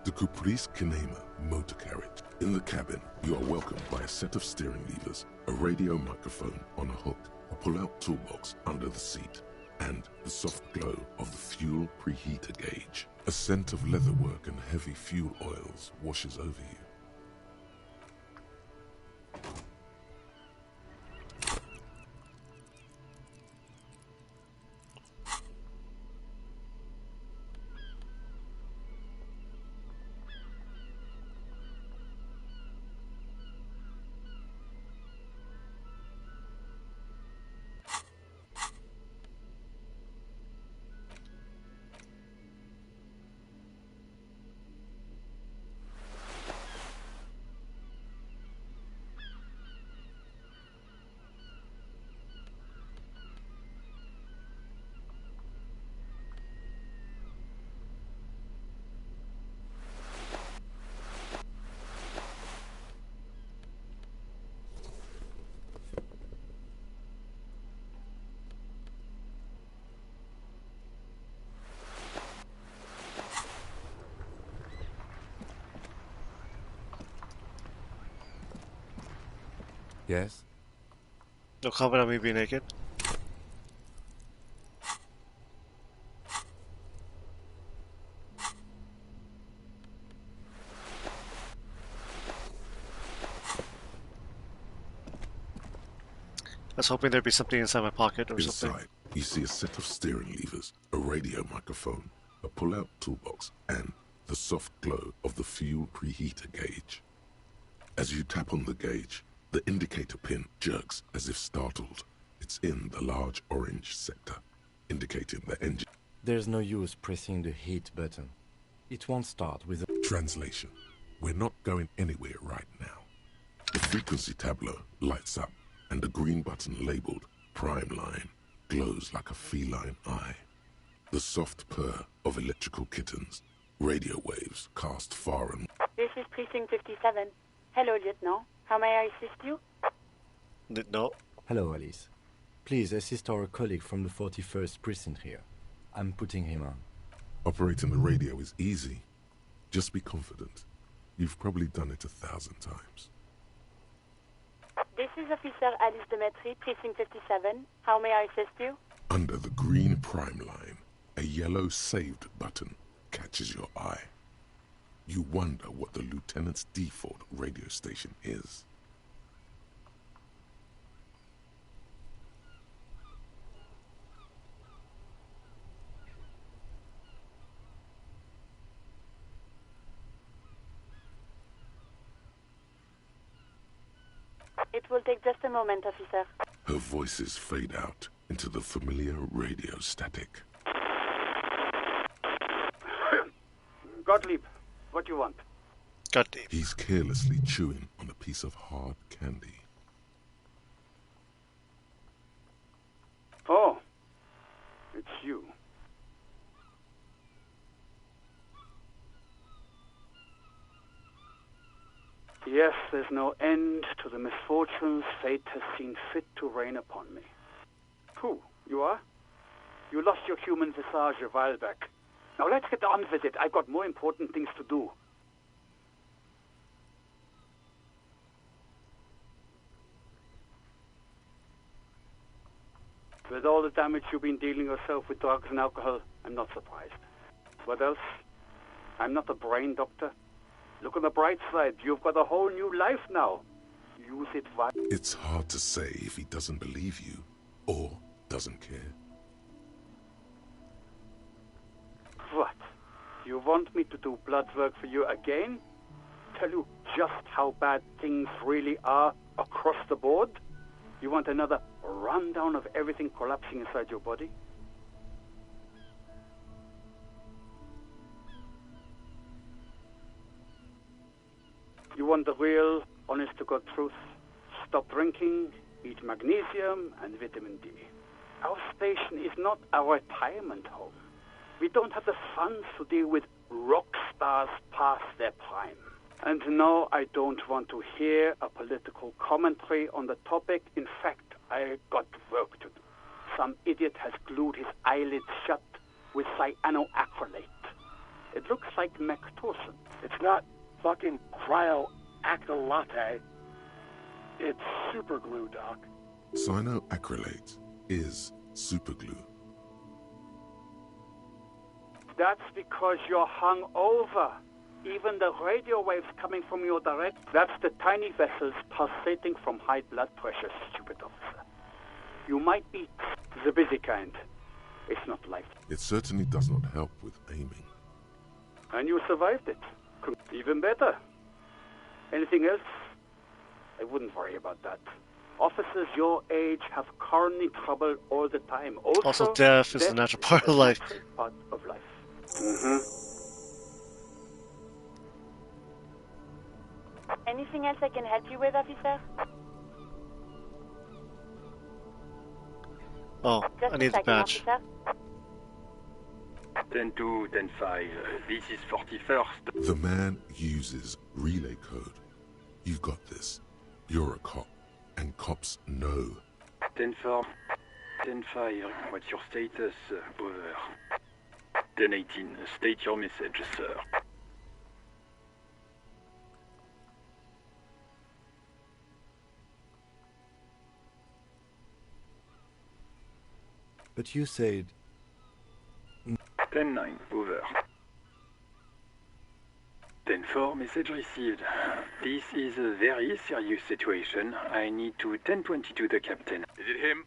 [SPEAKER 2] The Caprice Kinema motor carriage. In the cabin, you are welcomed by a set of steering levers, a radio microphone on a hook, a pull-out toolbox under the seat, and the soft glow of the fuel preheater gauge. A scent of leatherwork and heavy fuel oils washes over you.
[SPEAKER 4] Yes?
[SPEAKER 1] No comment on me being naked. I was hoping there'd be something inside my pocket or something.
[SPEAKER 2] Inside, you see a set of steering levers, a radio microphone, a pull-out toolbox, and the soft glow of the fuel preheater gauge. As you tap on the gauge, the indicator pin jerks as if startled. It's in the large orange sector, indicating the engine.
[SPEAKER 4] There's no use pressing the heat button. It won't start with a...
[SPEAKER 2] Translation. We're not going anywhere right now. The frequency tableau lights up, and the green button labeled Prime Line glows like a feline eye. The soft purr of electrical kittens, radio waves cast far and...
[SPEAKER 9] This is Precinct 57. Hello, Lieutenant. How may I assist you?
[SPEAKER 1] No.
[SPEAKER 4] Hello, Alice. Please assist our colleague from the 41st Precinct here. I'm putting him on.
[SPEAKER 2] Operating the radio is easy. Just be confident. You've probably done it 1,000 times.
[SPEAKER 9] This is Officer Alice Demetri, Precinct 57. How may I assist you?
[SPEAKER 2] Under the green Prime Line, a yellow saved button catches your eye. You wonder what the Lieutenant's default radio station is.
[SPEAKER 9] It will take just a moment, officer.
[SPEAKER 2] Her voices fade out into the familiar radio static.
[SPEAKER 10] Gottlieb, what do you want?
[SPEAKER 1] Gottlieb.
[SPEAKER 2] He's carelessly chewing on a piece of hard candy.
[SPEAKER 10] Oh, it's you. Yes, there's no end to the misfortunes fate has seen fit to rain upon me. Who? You are? You lost your human visage a while back. Now let's get on with it. I've got more important things to do. With all the damage you've been dealing yourself with drugs and alcohol, I'm not surprised. What else? I'm not a brain doctor. Look on the bright side. You've got a whole new life now. Use it wisely.
[SPEAKER 2] It's hard to say if he doesn't believe you or doesn't care.
[SPEAKER 10] What? You want me to do blood work for you again? Tell you just how bad things really are across the board? You want another rundown of everything collapsing inside your body? You want the real, honest-to-God truth? Stop drinking, eat magnesium and vitamin D. Our station is not a retirement home. We don't have the funds to deal with rock stars past their prime. And no, I don't want to hear a political commentary on the topic. In fact, I got work to do. Some idiot has glued his eyelids shut with cyanoacrylate. It looks like Mactorson.
[SPEAKER 11] It's not fucking cryoacrylate. It's superglue, Doc.
[SPEAKER 2] Cyanoacrylate is superglue.
[SPEAKER 10] That's because you're hung over. Even the radio waves coming from your direct, that's the tiny vessels pulsating from high blood pressure, stupid officer. You might be the busy kind. It's not life.
[SPEAKER 2] It certainly does not help with aiming.
[SPEAKER 10] And you survived it. Even better. Anything else? I wouldn't worry about that. Officers your age have coronary trouble all the time.
[SPEAKER 1] Also, death is a natural part of life.
[SPEAKER 10] Part of life.
[SPEAKER 9] Anything else I can help you with, officer?
[SPEAKER 1] Oh,
[SPEAKER 9] Just
[SPEAKER 1] I need the badge.
[SPEAKER 9] Officer.
[SPEAKER 12] 10-2, 10-5, this is 41st.
[SPEAKER 2] The man uses relay code. You've got this. You're a cop, and cops know.
[SPEAKER 12] 10-4, 10-5, what's your status? Over. 10-18, state your message, sir.
[SPEAKER 4] But you said...
[SPEAKER 12] 10-9, over. 10-4, message received. This is a very serious situation. I need to 10-22 the captain.
[SPEAKER 13] Is it him?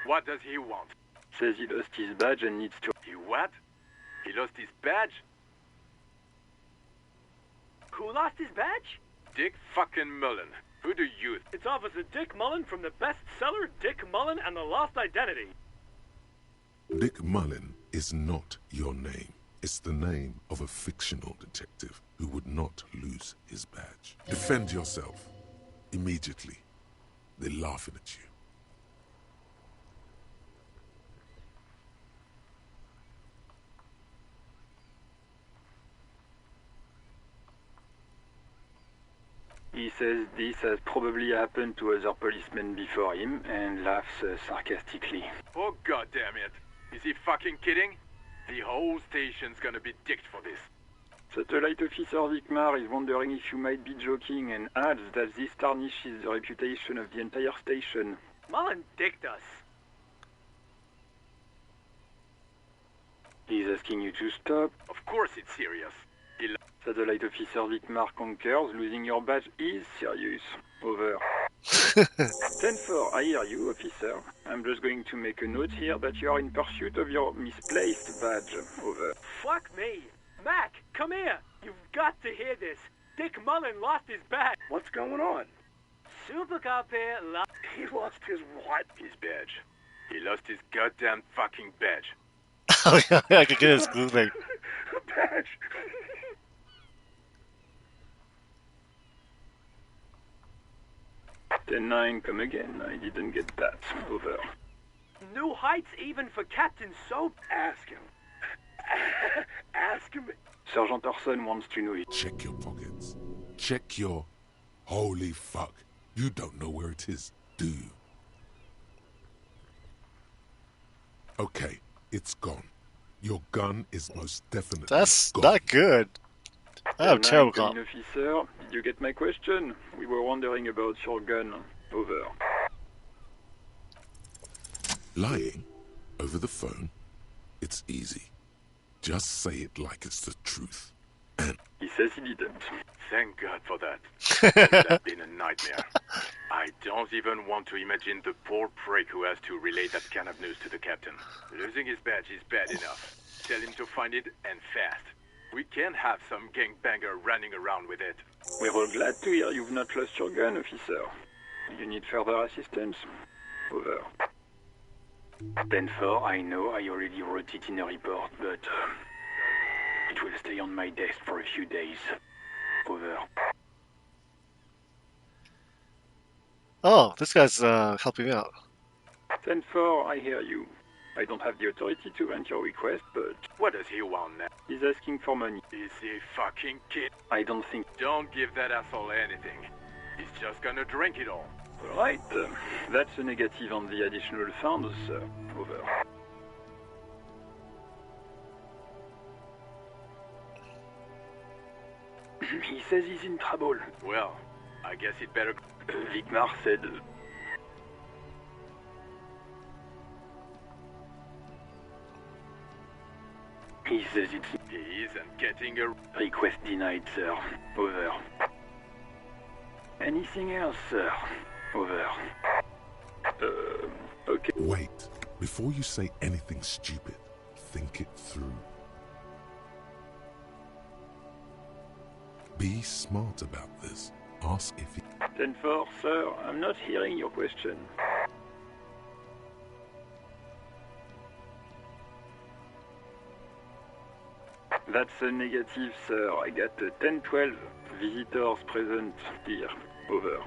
[SPEAKER 13] What does he want?
[SPEAKER 12] Says he lost his badge and needs to...
[SPEAKER 13] He what? He lost his badge?
[SPEAKER 14] Who lost his badge?
[SPEAKER 13] Dick fucking Mullen. Who do you...
[SPEAKER 14] It's Officer Dick Mullen from the bestseller Dick Mullen and the Lost Identity.
[SPEAKER 2] Dick Mullen is not your name. It's the name of a fictional detective who would not lose his badge. Defend yourself. Immediately. They're laughing at you.
[SPEAKER 12] He says this has probably happened to other policemen before him and laughs sarcastically.
[SPEAKER 13] Oh, goddamn it. Is he fucking kidding? The whole station's gonna be dicked for this.
[SPEAKER 12] Satellite Officer Vikmar is wondering if you might be joking and adds that this tarnishes the reputation of the entire station.
[SPEAKER 14] Mullen dicked us.
[SPEAKER 12] He's asking you to stop.
[SPEAKER 13] Of course it's serious.
[SPEAKER 12] Satellite Officer Vikmar concurs. Losing your badge is serious. Over. 10-4, I hear you, officer. I'm just going to make a note here that you are in pursuit of your misplaced badge. Over.
[SPEAKER 14] Fuck me. Mac, come here. You've got to hear this. Dick Mullen lost his badge.
[SPEAKER 11] What's going on?
[SPEAKER 14] Super Cop here lost...
[SPEAKER 11] He lost his what?
[SPEAKER 13] His badge. He lost his goddamn fucking badge.
[SPEAKER 1] Oh yeah, I could get his glue thing.
[SPEAKER 11] Badge.
[SPEAKER 12] 10-9, come again. I didn't get that. Over.
[SPEAKER 14] New heights even for Captain Soap.
[SPEAKER 11] Ask him. Ask him.
[SPEAKER 12] Sergeant Orson wants to know it.
[SPEAKER 2] Check your pockets. Check your... Holy fuck. You don't know where it is, do you? Okay, it's gone. Your gun is most definitely
[SPEAKER 1] That's
[SPEAKER 2] gone.
[SPEAKER 1] not good. I have terrible
[SPEAKER 12] cop.
[SPEAKER 1] cop.
[SPEAKER 12] Officer, did you get my question? We were wondering about your gun. Over.
[SPEAKER 2] Lying over the phone? It's easy. Just say it like it's the truth. And
[SPEAKER 12] he says he didn't.
[SPEAKER 13] Thank God for that. That's been a nightmare. I don't even want to imagine the poor prick who has to relay that kind of news to the captain. Losing his badge is bad enough. Tell him to find it, and fast. We can't have some gangbanger running around with it.
[SPEAKER 12] We're all glad to hear you've not lost your gun, officer. You need further assistance? Over. 10-4, I know I already wrote it in a report, but it will stay on my desk for a few days. Over.
[SPEAKER 1] Oh, this guy's helping me out.
[SPEAKER 12] 10-4, I hear you. I don't have the authority to grant your request, but
[SPEAKER 13] What does he want now?
[SPEAKER 12] he's asking for money.
[SPEAKER 13] Is he fucking kid?
[SPEAKER 12] I don't think...
[SPEAKER 13] Don't give that asshole anything. He's just gonna drink it all.
[SPEAKER 12] Right, that's a negative on the additional funds, sir. Over. He says he's in trouble.
[SPEAKER 13] Well, I guess he'd better...
[SPEAKER 12] Vicmar said... He says it's...
[SPEAKER 13] He isn't getting a...
[SPEAKER 12] Request denied, sir. Over. Anything else, sir? Over. Okay.
[SPEAKER 2] Wait. Before you say anything stupid, think it through. Be smart about this. Ask if he...
[SPEAKER 12] 10-4, sir. I'm not hearing your question. That's a negative, sir. I got 10-12 visitors present here. Over.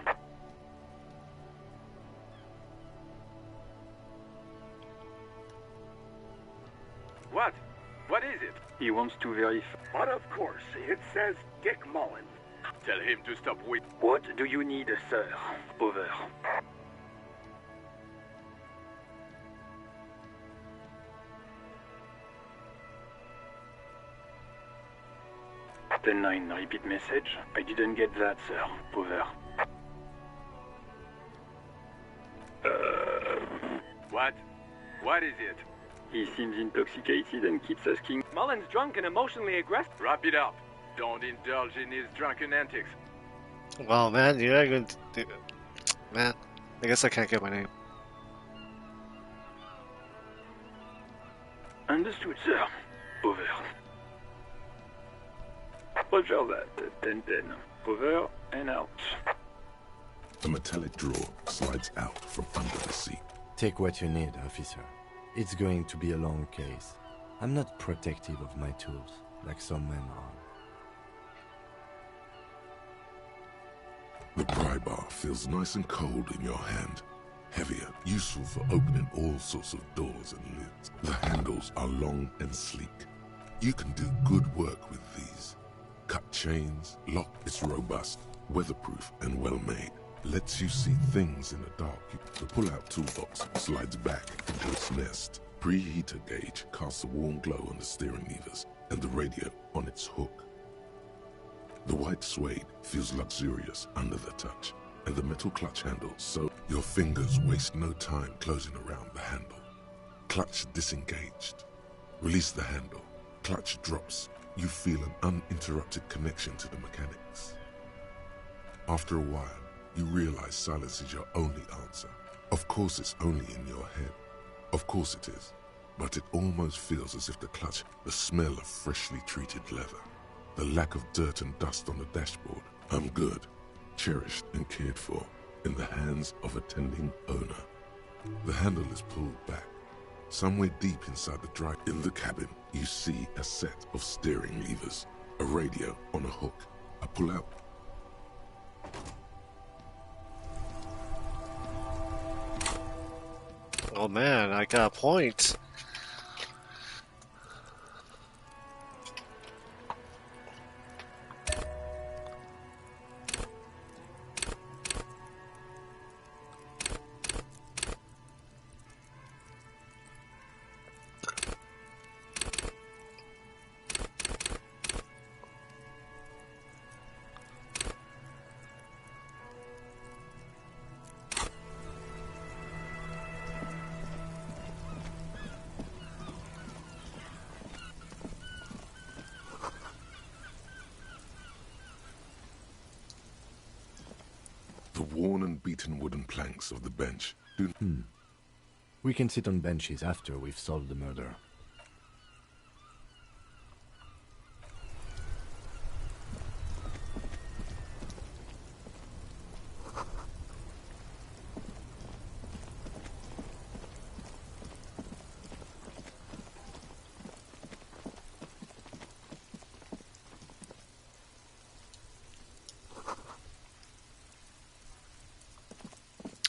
[SPEAKER 13] What? What is it?
[SPEAKER 12] He wants to verify.
[SPEAKER 11] But of course, it says Dick Mullen.
[SPEAKER 13] Tell him to stop with...
[SPEAKER 12] What do you need, sir? Over. 10-9, repeat message. I didn't get that, sir. Over.
[SPEAKER 13] What? What is it?
[SPEAKER 12] He seems intoxicated and keeps asking...
[SPEAKER 14] Mullen's drunk and emotionally aggressive.
[SPEAKER 13] Wrap it up. Don't indulge in his drunken antics.
[SPEAKER 1] Well, man, you're not going to do... Man, I guess I can't get my name.
[SPEAKER 12] Understood, sir. Over. Roger that. 10-10. Over and out.
[SPEAKER 2] A metallic drawer slides out from under the seat.
[SPEAKER 4] Take what you need, officer. It's going to be a long case. I'm not protective of my tools, like some men are.
[SPEAKER 2] The pry bar feels nice and cold in your hand. Heavier, useful for opening all sorts of doors and lids. The handles are long and sleek. You can do good work with these. Cut chains, lock, it's robust, weatherproof and well made. Lets you see things in the dark. The pull-out toolbox slides back into its nest. Preheater gauge casts a warm glow on the steering levers and the radio on its hook. The white suede feels luxurious under the touch, and the metal clutch handle so your fingers waste no time closing around the handle. Clutch disengaged. Release the handle. Clutch drops. You feel an uninterrupted connection to the mechanics. After a while, you realize silence is your only answer. Of course it's only in your head. Of course it is. But it almost feels as if the clutch, the smell of freshly treated leather, the lack of dirt and dust on the dashboard. I'm good, cherished and cared for, in the hands of a tending owner. The handle is pulled back. Somewhere deep inside the drive, in the cabin, you see a set of steering levers, a radio on a hook, a pull-out.
[SPEAKER 1] Oh man, I got a point.
[SPEAKER 2] The worn and beaten wooden planks of the bench do...
[SPEAKER 4] We can sit on benches after we've solved the murder.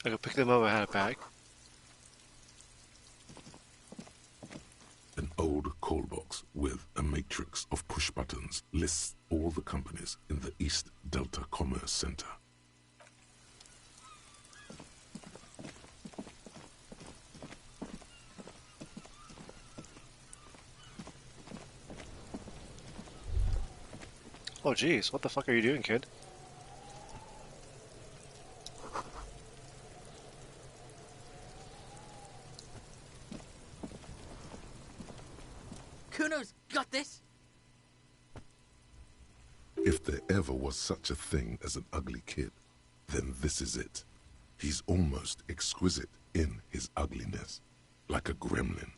[SPEAKER 1] I could pick them up and hand it back.
[SPEAKER 2] lists all the companies in the East Delta Commerce Center.
[SPEAKER 1] Oh geez, what the fuck are you doing, kid?
[SPEAKER 15] Kuno's got this.
[SPEAKER 2] If there ever was such a thing as an ugly kid, then this is it. He's almost exquisite in his ugliness, like a gremlin.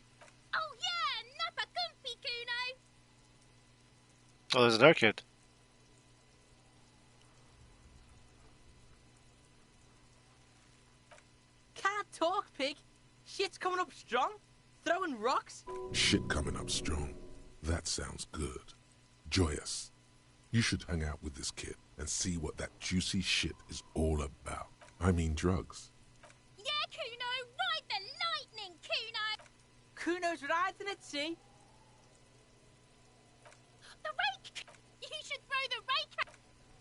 [SPEAKER 16] Oh yeah, nappa gumpy, Kuno.
[SPEAKER 1] Oh, there's another kid.
[SPEAKER 15] Can't talk, pig. Shit's coming up strong. Throwing rocks.
[SPEAKER 2] Shit coming up strong. That sounds good. Joyous. You should hang out with this kid and see what that juicy shit is all about. I mean drugs.
[SPEAKER 16] Yeah, Kuno, ride the lightning, Kuno.
[SPEAKER 15] Kuno's riding at sea.
[SPEAKER 16] The rake. You should throw the rake at...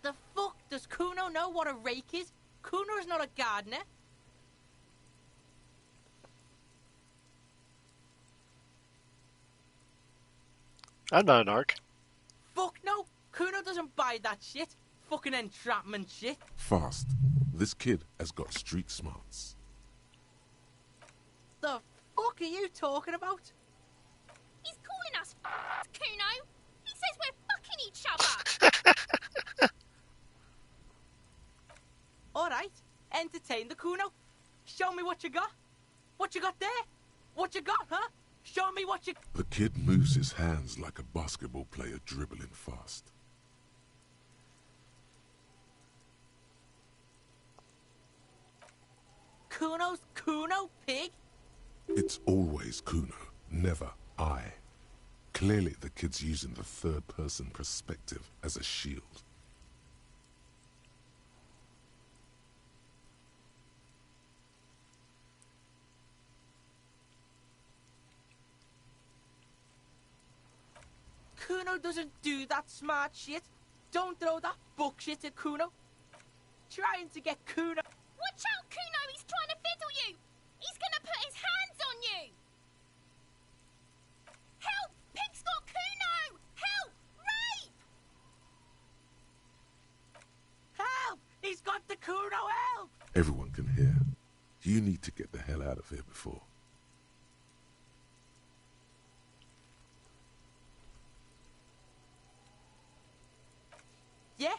[SPEAKER 15] The fuck does Kuno know what a rake is? Kuno's not a gardener.
[SPEAKER 1] I'm not an arc.
[SPEAKER 15] Fuck no. Kuno doesn't buy that shit. Fucking entrapment shit.
[SPEAKER 2] Fast. This kid has got street smarts.
[SPEAKER 15] The fuck are you talking about?
[SPEAKER 16] He's calling us Kuno. He says we're fucking each other.
[SPEAKER 15] Alright, entertain the Kuno. Show me what you got. What you got there? What you got, huh? Show me what you...
[SPEAKER 2] The kid moves his hands like a basketball player dribbling fast.
[SPEAKER 15] Kuno's Kuno, pig?
[SPEAKER 2] It's always Kuno, never I. Clearly the kid's using the third-person perspective as a shield.
[SPEAKER 15] Kuno doesn't do that smart shit. Don't throw that bullshit at Kuno. Trying to get Kuno...
[SPEAKER 16] Watch out, Kuno! He's trying to fiddle you! He's gonna put his hands on you! Help! Pig's got Kuno! Help! Rape!
[SPEAKER 15] Help! He's got the Kuno, help!
[SPEAKER 2] Everyone can hear. You need to get the hell out of here before.
[SPEAKER 15] Yeah?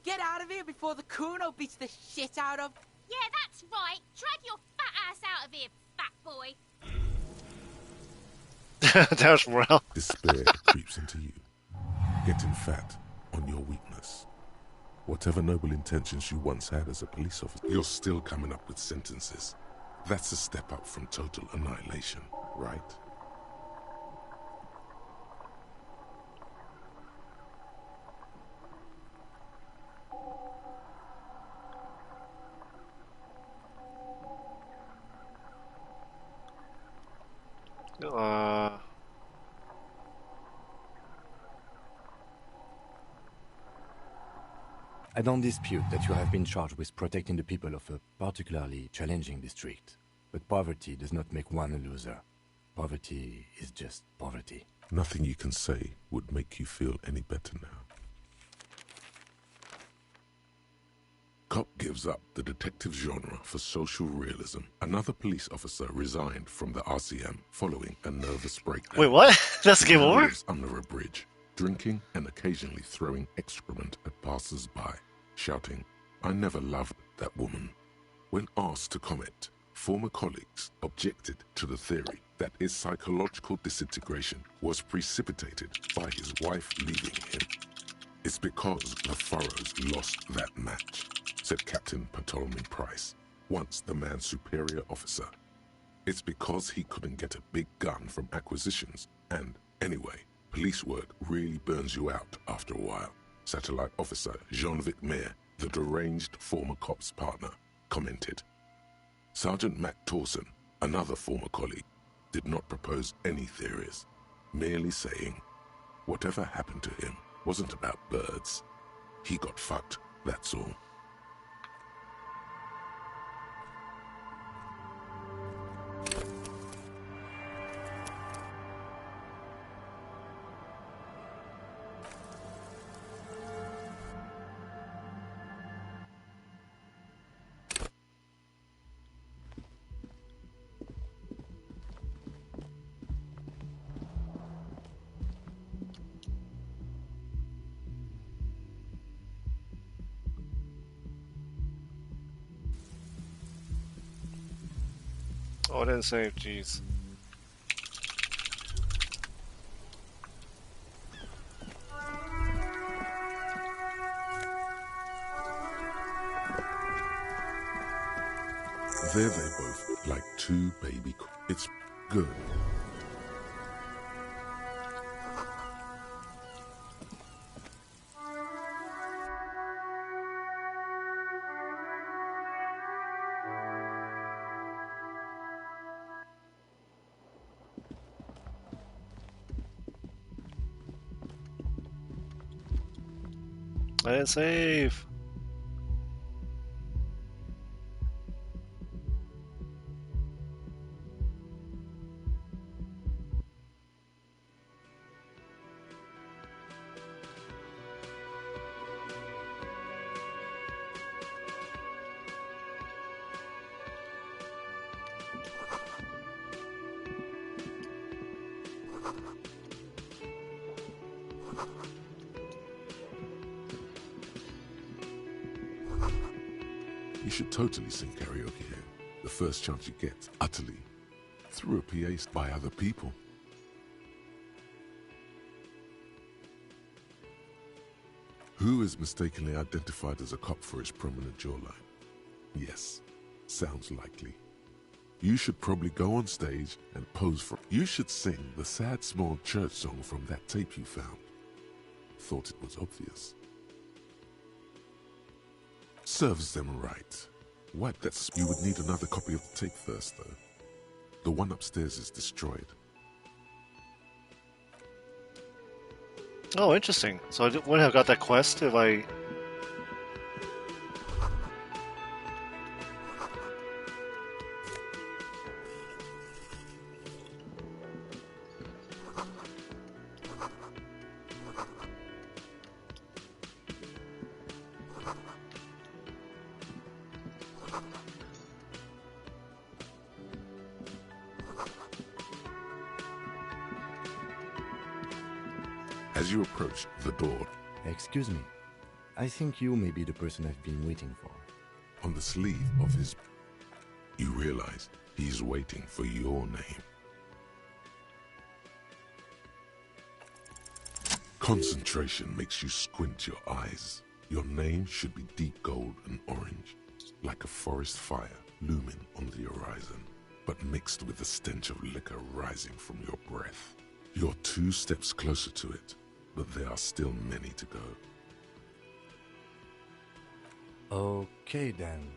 [SPEAKER 15] Get out of here before the Kuno beats the shit out of...
[SPEAKER 16] Yeah, that's right. Drag your fat ass out of here, fat boy.
[SPEAKER 1] That was Morel.
[SPEAKER 2] Despair creeps into you, getting fat on your weakness. Whatever noble intentions you once had as a police officer, you're still coming up with sentences. That's a step up from total annihilation, right?
[SPEAKER 4] I don't dispute that you have been charged with protecting the people of a particularly challenging district. But poverty does not make one a loser. Poverty is just poverty.
[SPEAKER 2] Nothing you can say would make you feel any better now. Cop gives up the detective genre for social realism. Another police officer resigned from the RCM following a nervous breakdown.
[SPEAKER 1] Wait, what? That's game
[SPEAKER 2] He
[SPEAKER 1] over?
[SPEAKER 2] lives under a bridge, drinking and occasionally throwing excrement at passers-by, shouting, "I never loved that woman." When asked to comment, former colleagues objected to the theory that his psychological disintegration was precipitated by his wife leaving him. "It's because the Furrows lost that match," said Captain Ptolemy Price, once the man's superior officer. "It's because he couldn't get a big gun from acquisitions, and anyway, police work really burns you out after a while," Satellite Officer Jean-Vic Mayer, the deranged former cop's partner, commented. Sergeant Matt Torson, another former colleague, did not propose any theories, merely saying, "Whatever happened to him, Wasn't about birds. He got fucked, that's all.
[SPEAKER 1] Oh, I didn't save, jeez.
[SPEAKER 2] There they both, like two baby. It's good.
[SPEAKER 1] I didn't save.
[SPEAKER 2] You should totally sing karaoke here. The first chance you get, utterly. Through a PA by other people. Who is mistakenly identified as a cop for his prominent jawline? Yes, sounds likely. You should probably go on stage and pose for... You should sing the sad small church song from that tape you found. Thought it was obvious. Serves them right. What? You would need another copy of the tape first, though. The one upstairs is destroyed.
[SPEAKER 1] Oh, interesting. So I wouldn't have got that quest if I...
[SPEAKER 2] As you approach the door...
[SPEAKER 4] Excuse me. I think you may be the person I've been waiting for.
[SPEAKER 2] On the sleeve of his... You realize he's waiting for your name. Concentration makes you squint your eyes. Your name should be deep gold and orange, like a forest fire looming on the horizon, but mixed with the stench of liquor rising from your breath. You're 2 steps closer to it, but there are still many to go.
[SPEAKER 4] Okay then.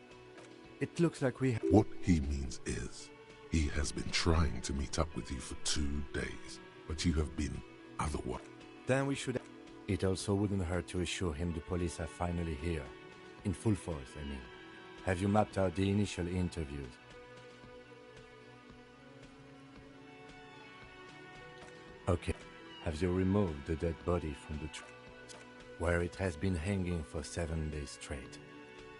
[SPEAKER 4] It looks like we...
[SPEAKER 2] What he means is, he has been trying to meet up with you for 2 days, but you have been otherwise.
[SPEAKER 4] Then we should... It also wouldn't hurt to assure him the police are finally here. In full force, I mean. Have you mapped out the initial interviews? Okay. Have you removed the dead body from the tree, where it has been hanging for 7 days straight?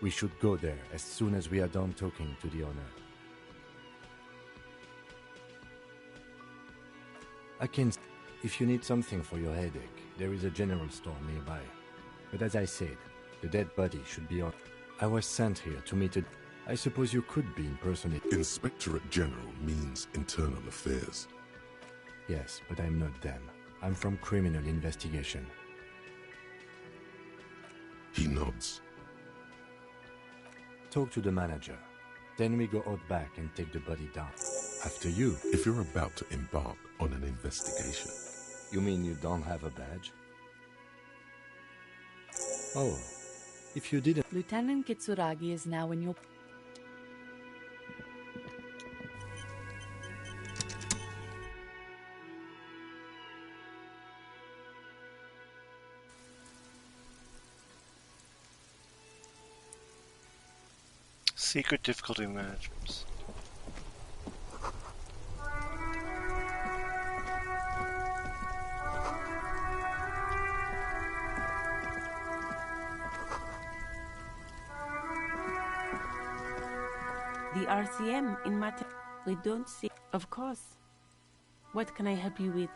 [SPEAKER 4] We should go there as soon as we are done talking to the owner. If you need something for your headache, there is a general store nearby. But as I said, the dead body should be on. I was sent here to meet I suppose you could be impersonated.
[SPEAKER 2] Inspectorate General means internal affairs.
[SPEAKER 4] Yes, but I'm not them. I'm from criminal investigation.
[SPEAKER 2] He nods.
[SPEAKER 4] Talk to the manager. Then we go out back and take the body down. After you.
[SPEAKER 2] If you're about to embark on an investigation.
[SPEAKER 4] You mean you don't have a badge? Oh, if you didn't...
[SPEAKER 5] Lieutenant Kitsuragi is now in your...
[SPEAKER 1] Secret difficulty management.
[SPEAKER 8] The RCM in matter. We don't see. Of course. What can I help you with?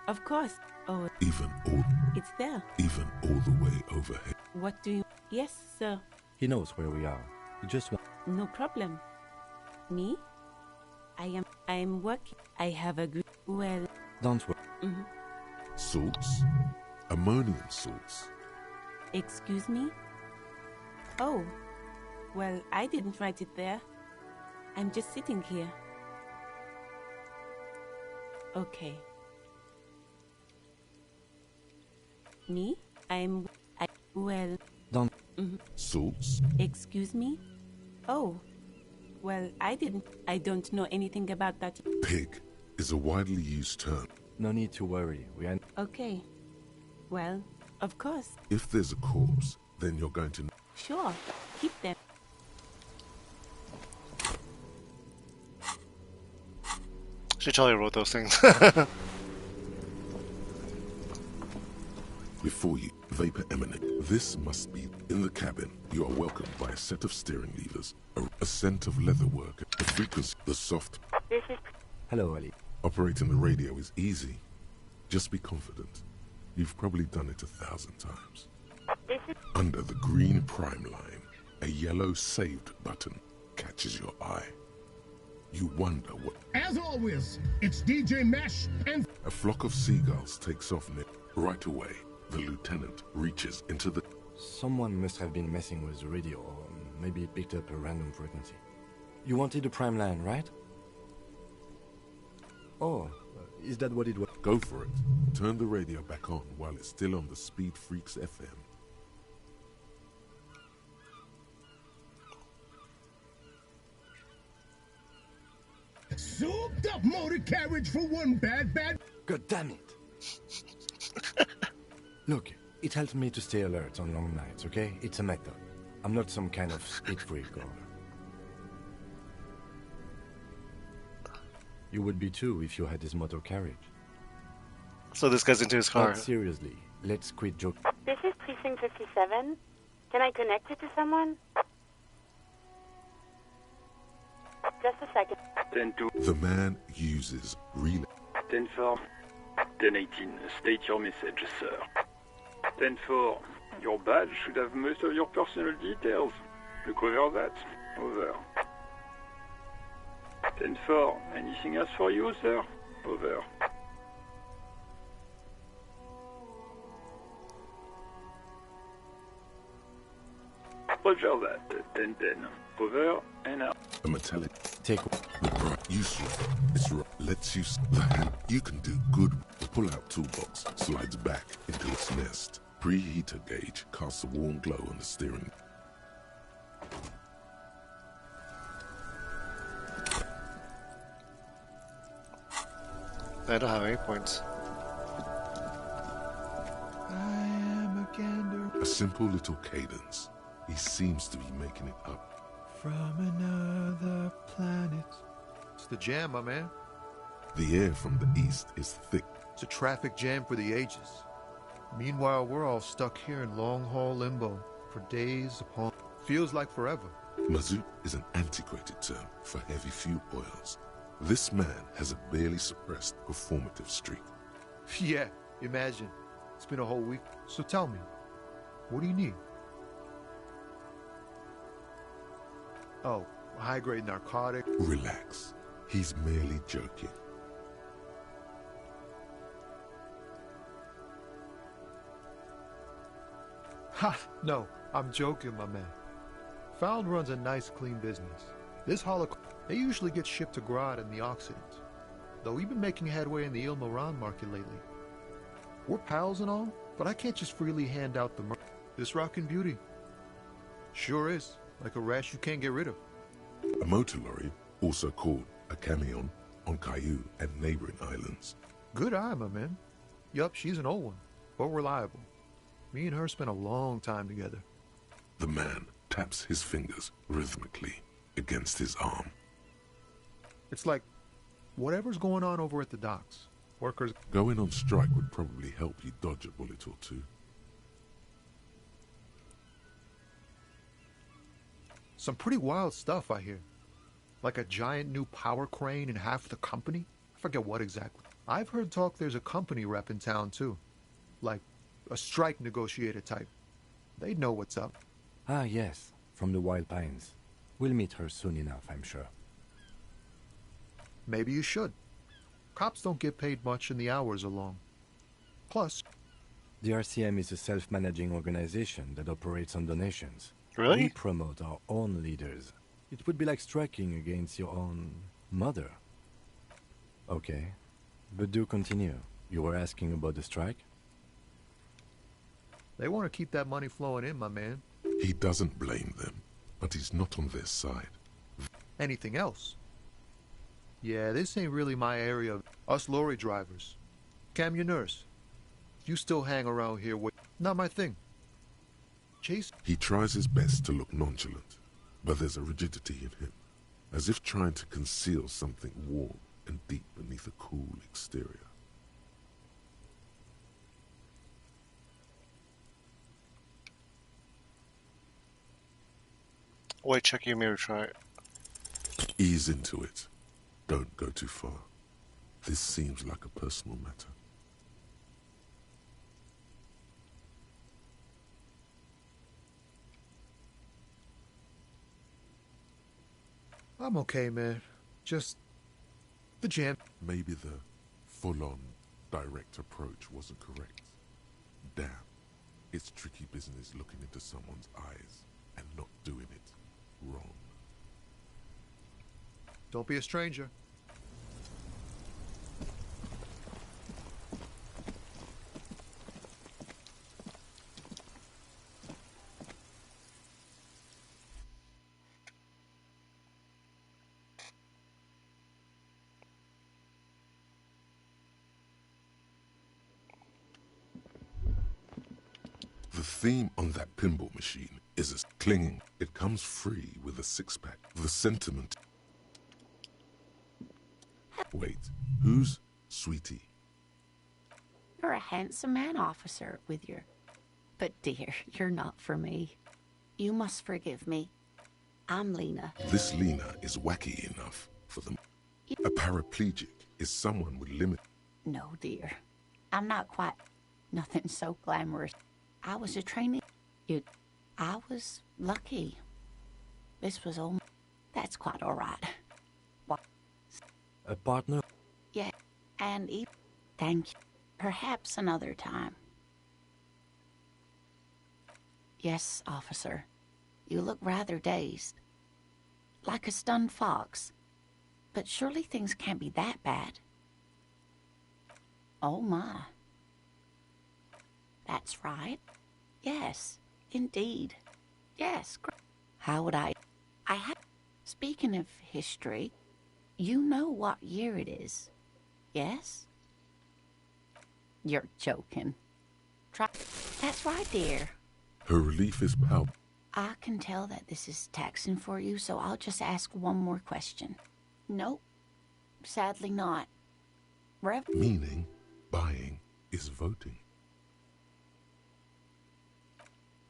[SPEAKER 8] Of course. Oh. It's there.
[SPEAKER 2] Even all the way over here.
[SPEAKER 8] What do you... Yes, sir.
[SPEAKER 4] He knows where we are. He just wants...
[SPEAKER 8] No problem. Me? I am working. I have a good... Well...
[SPEAKER 4] Don't worry.
[SPEAKER 2] Salts? Ammonium salts?
[SPEAKER 8] Excuse me? Oh. Well, I didn't write it there. I'm just sitting here. Okay. Me? Well...
[SPEAKER 4] Don't...
[SPEAKER 2] Salts?
[SPEAKER 8] Excuse me? Oh. Well, I don't know anything about that.
[SPEAKER 2] Pig is a widely used term.
[SPEAKER 4] No need to worry. We are...
[SPEAKER 8] Okay. Well, of course.
[SPEAKER 2] If there's a corpse, then you're going to...
[SPEAKER 8] Sure. Keep them.
[SPEAKER 1] She totally wrote those things.
[SPEAKER 2] Before you, vapor emanate. This must be in the cabin. You are welcomed by a set of steering levers, a scent of leatherwork, the frequency, the soft...
[SPEAKER 4] Hello, Ali.
[SPEAKER 2] Operating the radio is easy. Just be confident. You've probably done it 1,000 times. Under the green prime line, a yellow saved button catches your eye. You wonder what...
[SPEAKER 17] As always, it's DJ Mesh and...
[SPEAKER 2] A flock of seagulls takes off near. Right away, the lieutenant reaches into the...
[SPEAKER 4] Someone must have been messing with the radio, or maybe it picked up a random frequency. You wanted a prime line, right? Oh, is that what it was?
[SPEAKER 2] Go for it. Turn the radio back on while it's still on the Speed Freaks FM.
[SPEAKER 17] Souped up motor carriage for one bad...
[SPEAKER 4] God damn it! Look, it helps me to stay alert on long nights, okay? It's a method. I'm not some kind of speed freak or... You would be too if you had this motor carriage.
[SPEAKER 1] So this guy's into his car.
[SPEAKER 4] But seriously, let's quit joking.
[SPEAKER 9] This is Precinct 57. Can I connect you to someone? Just a second.
[SPEAKER 12] 10-2.
[SPEAKER 2] The man uses relay.
[SPEAKER 12] 10-4. 10-18. State your message, sir. 10-4. Your badge should have most of your personal details. Look over that. Over. 10-4. Anything else for you, sir? Over. Roger that. 10-10. Over and out.
[SPEAKER 2] A metallic.
[SPEAKER 4] Take
[SPEAKER 2] the bright useful. It's lets you the hand. You can do good. The pull-out toolbox slides back into its nest. Preheater gauge casts a warm glow on the steering.
[SPEAKER 1] I don't have any points.
[SPEAKER 17] I am a gander.
[SPEAKER 2] A simple little cadence. He seems to be making it up.
[SPEAKER 17] From another planet. It's the jam, my man.
[SPEAKER 2] The air from the east is thick.
[SPEAKER 17] It's a traffic jam for the ages. Meanwhile, we're all stuck here in long-haul limbo for days upon... Feels like forever.
[SPEAKER 2] Mazout is an antiquated term for heavy fuel oils. This man has a barely suppressed performative streak.
[SPEAKER 17] Yeah, imagine. It's been a whole week. So tell me, what do you need? Oh, high-grade narcotic.
[SPEAKER 2] Relax. He's merely joking.
[SPEAKER 17] Ha! No, I'm joking, my man. Found runs a nice, clean business. This holocaust, they usually get shipped to Grad and the Occident. Though we've been making headway in the Il-Moran market lately. We're pals and all, but I can't just freely hand out the This rockin' beauty. Sure is. Like a rash you can't get rid of.
[SPEAKER 2] A motor lorry, also called a camion, on Caillou and neighboring islands.
[SPEAKER 17] Good eye, my man. Yup, she's an old one, but reliable. Me and her spent a long time together.
[SPEAKER 2] The man taps his fingers rhythmically against his arm.
[SPEAKER 17] It's like whatever's going on over at the docks. Workers
[SPEAKER 2] going on strike would probably help you dodge a bullet or two.
[SPEAKER 17] Some pretty wild stuff, I hear. Like a giant new power crane in half the company? I forget what exactly. I've heard talk there's a company rep in town, too. Like a strike negotiator type. They'd know what's up.
[SPEAKER 4] Ah, yes, from the Wild Pines. We'll meet her soon enough, I'm sure.
[SPEAKER 17] Maybe you should. Cops don't get paid much and the hours are long. Plus,
[SPEAKER 4] the RCM is a self-managing organization that operates on donations.
[SPEAKER 1] Really?
[SPEAKER 4] We promote our own leaders. It would be like striking against your own mother. Okay, but do continue. You were asking about the strike?
[SPEAKER 17] They want to keep that money flowing in, my man.
[SPEAKER 2] He doesn't blame them, but he's not on their side.
[SPEAKER 17] Anything else? Yeah, this ain't really my area. Us lorry drivers. Camionneurs. You still hang around here with... Not my thing. Chase?
[SPEAKER 2] He tries his best to look nonchalant, but there's a rigidity in him, as if trying to conceal something warm and deep beneath a cool exterior.
[SPEAKER 1] Wait, check your mirror, try it.
[SPEAKER 2] Ease into it. Don't go too far. This seems like a personal matter.
[SPEAKER 17] I'm okay, man. Just... the jam.
[SPEAKER 2] Maybe the full-on, direct approach wasn't correct. Damn. It's tricky business looking into someone's eyes and not doing it wrong.
[SPEAKER 17] Don't be a stranger.
[SPEAKER 2] The theme on that pinball machine is as clinging. It comes free with a six-pack. The sentiment... Wait, who's Sweetie?
[SPEAKER 3] You're a handsome man, officer, with your... But dear, you're not for me. You must forgive me. I'm Lena.
[SPEAKER 2] This Lena is wacky enough for them. A paraplegic is someone with limit...
[SPEAKER 3] No, dear. I'm not quite... Nothing so glamorous. I was a trainee. I was lucky. This was all... That's quite all right. What?
[SPEAKER 4] A partner?
[SPEAKER 3] Yeah, and thank you. Perhaps another time. Yes, officer. You look rather dazed. Like a stunned fox. But surely things can't be that bad. Oh my. That's right. Yes, indeed. Yes. How would I have... Speaking of history, you know what year it is, yes? You're joking. That's right, dear.
[SPEAKER 2] Her relief is palpable.
[SPEAKER 3] I can tell that this is taxing for you, so I'll just ask one more question. Nope. Sadly not.
[SPEAKER 2] Meaning, buying is voting.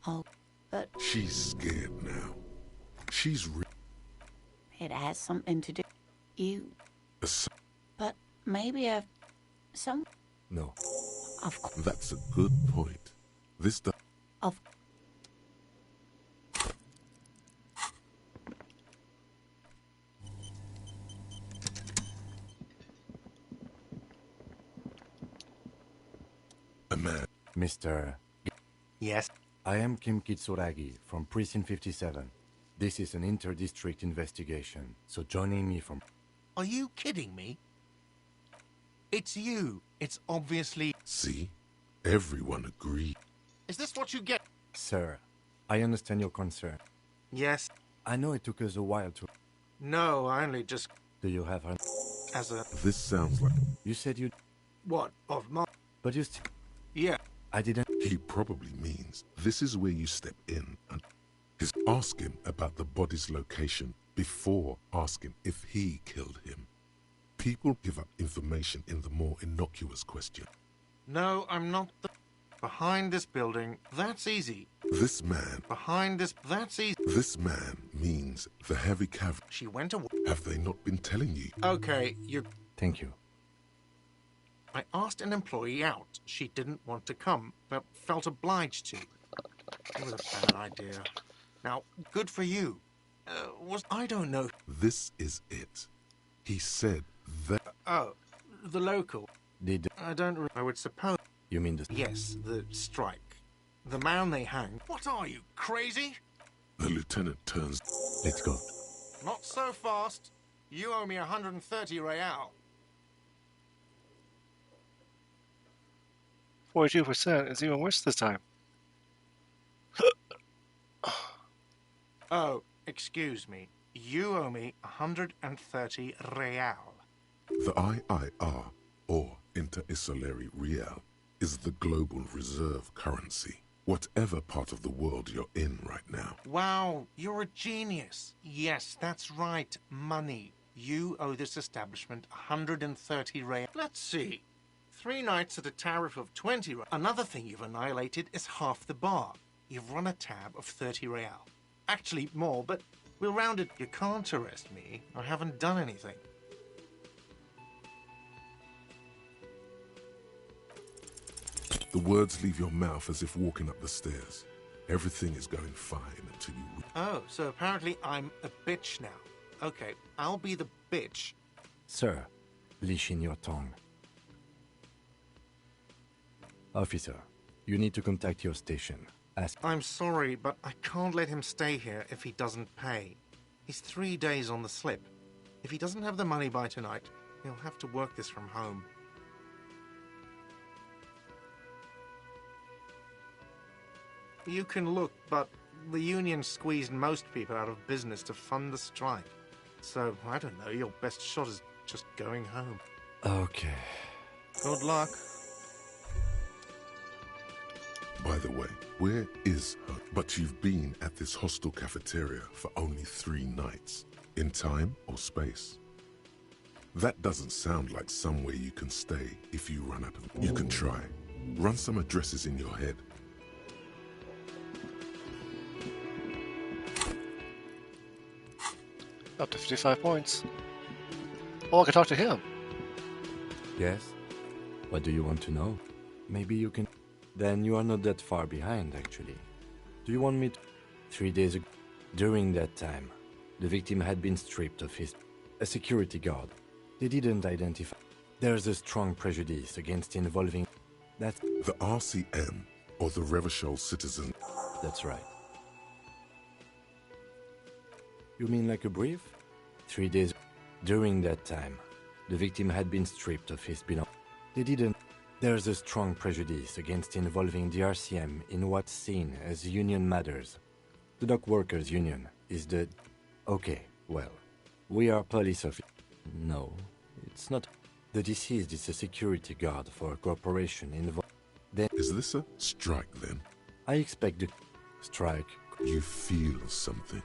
[SPEAKER 3] Oh, but...
[SPEAKER 2] She's scared now. She's
[SPEAKER 3] It has something to do... You... But maybe some...
[SPEAKER 4] No.
[SPEAKER 3] Of course.
[SPEAKER 2] That's a good point. This does...
[SPEAKER 3] Of...
[SPEAKER 2] A man.
[SPEAKER 4] Mr.
[SPEAKER 6] Yes?
[SPEAKER 4] I am Kim Kitsuragi from Precinct 57. This is an inter-district investigation, so joining me from...
[SPEAKER 6] Are you kidding me? It's you. It's obviously...
[SPEAKER 2] See? Everyone agreed.
[SPEAKER 6] Is this what you get?
[SPEAKER 4] Sir, I understand your concern.
[SPEAKER 6] Yes.
[SPEAKER 4] I know it took us a while to...
[SPEAKER 6] No, I only just...
[SPEAKER 4] Do you have her...
[SPEAKER 6] As a...
[SPEAKER 2] This sounds like...
[SPEAKER 4] You said you...
[SPEAKER 6] What? Of my...
[SPEAKER 4] But you still...
[SPEAKER 6] Yeah.
[SPEAKER 4] I didn't...
[SPEAKER 2] He probably means this is where you step in and... His... Ask him about the body's location before asking if he killed him. People give up information in the more innocuous question.
[SPEAKER 6] No, I'm not behind this building. That's easy.
[SPEAKER 2] This man...
[SPEAKER 6] Behind this... That's easy.
[SPEAKER 2] This man means the heavy cavalry.
[SPEAKER 6] She went away.
[SPEAKER 2] Have they not been telling you?
[SPEAKER 6] Okay, you...
[SPEAKER 4] Thank you.
[SPEAKER 6] I asked an employee out. She didn't want to come, but felt obliged to. It was a bad idea. Now, good for you. I don't know.
[SPEAKER 2] This is it. He said that...
[SPEAKER 6] Oh, the local.
[SPEAKER 4] Did...
[SPEAKER 6] I would suppose...
[SPEAKER 4] You mean the...
[SPEAKER 6] Yes, the strike. The man they hanged. What are you, crazy?
[SPEAKER 2] The lieutenant turns...
[SPEAKER 4] Let's go.
[SPEAKER 6] Not so fast. You owe me 130 real.
[SPEAKER 1] 42% is even worse this time.
[SPEAKER 6] Oh, excuse me. You owe me 130 real.
[SPEAKER 2] The IIR, or Inter-Isolary Real, is the global reserve currency. Whatever part of the world you're in right now.
[SPEAKER 6] Wow, you're a genius. Yes, that's right. Money. You owe this establishment 130 real. Let's see. 3 nights at a tariff of 20 real. Another thing you've annihilated is half the bar. You've run a tab of 30 real. Actually, more, but we'll round it. You can't arrest me. I haven't done anything.
[SPEAKER 2] The words leave your mouth as if walking up the stairs. Everything is going fine until you...
[SPEAKER 6] Oh, so apparently I'm a bitch now. Okay, I'll be the bitch.
[SPEAKER 4] Sir, leash in your tongue. Officer, you need to contact your station. Ask...
[SPEAKER 6] I'm sorry, but I can't let him stay here if he doesn't pay. He's 3 days on the slip. If he doesn't have the money by tonight, he'll have to work this from home. You can look, but the union squeezed most people out of business to fund the strike. So, I don't know, your best shot is just going home.
[SPEAKER 4] Okay.
[SPEAKER 6] Good luck.
[SPEAKER 2] By the way, where is her? But you've been at this hostel cafeteria for only 3 nights. In time or space? That doesn't sound like somewhere you can stay if you run out of... You can try. Run some addresses in your head.
[SPEAKER 1] Up to 55 points. Oh, I can talk to him.
[SPEAKER 4] Yes? What do you want to know? Maybe you can... Then you are not that far behind, actually. Do you want me to... 3 days ago, during that time, the victim had been stripped of his... A security guard. They didn't identify... There's a strong prejudice against involving... That's...
[SPEAKER 2] The RCM, or the Revachol citizen...
[SPEAKER 4] That's right. You mean like a brief? 3 days... During that time, the victim had been stripped of his belongings. They didn't... There's a strong prejudice against involving the RCM in what's seen as union matters. The dock workers' union is the... Okay, well, we are police officers. No, it's not. The deceased is a security guard for a corporation involved. Then...
[SPEAKER 2] Is this a strike, then?
[SPEAKER 4] I expect the strike...
[SPEAKER 2] You feel something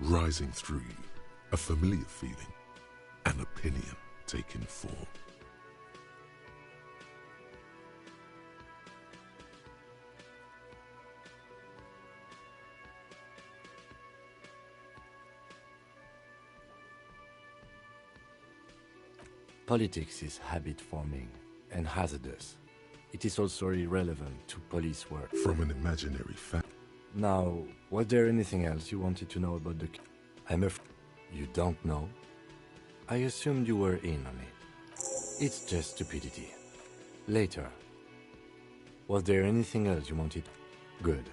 [SPEAKER 2] rising through you. A familiar feeling. An opinion taking form.
[SPEAKER 4] Politics is habit-forming and hazardous. It is also irrelevant to police work.
[SPEAKER 2] From an imaginary fact.
[SPEAKER 4] Now, was there anything else you wanted to know about the... I'm afraid you don't know? I assumed you were in on it. It's just stupidity. Later. Was there anything else you wanted? Good.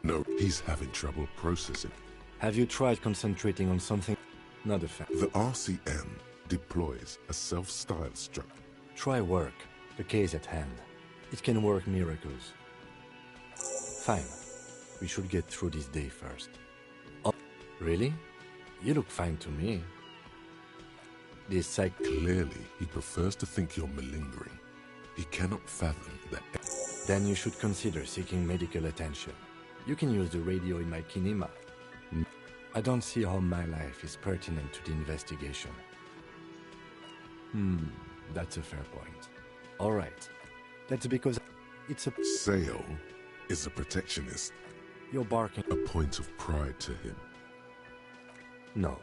[SPEAKER 2] No, he's having trouble processing.
[SPEAKER 4] Have you tried concentrating on something? Not a fan.
[SPEAKER 2] The RCM deploys a self-styled structure.
[SPEAKER 4] Try work. The case at hand. It can work miracles. Fine. We should get through this day first. Oh, really? You look fine to me. This
[SPEAKER 2] Clearly, he prefers to think you're malingering. He cannot fathom that.
[SPEAKER 4] Then you should consider seeking medical attention. You can use the radio in my kinema. I don't see how my life is pertinent to the investigation. That's a fair point. All right. That's because it's a...
[SPEAKER 2] Sale is a protectionist.
[SPEAKER 4] You're barking...
[SPEAKER 2] A point of pride to him.
[SPEAKER 4] No.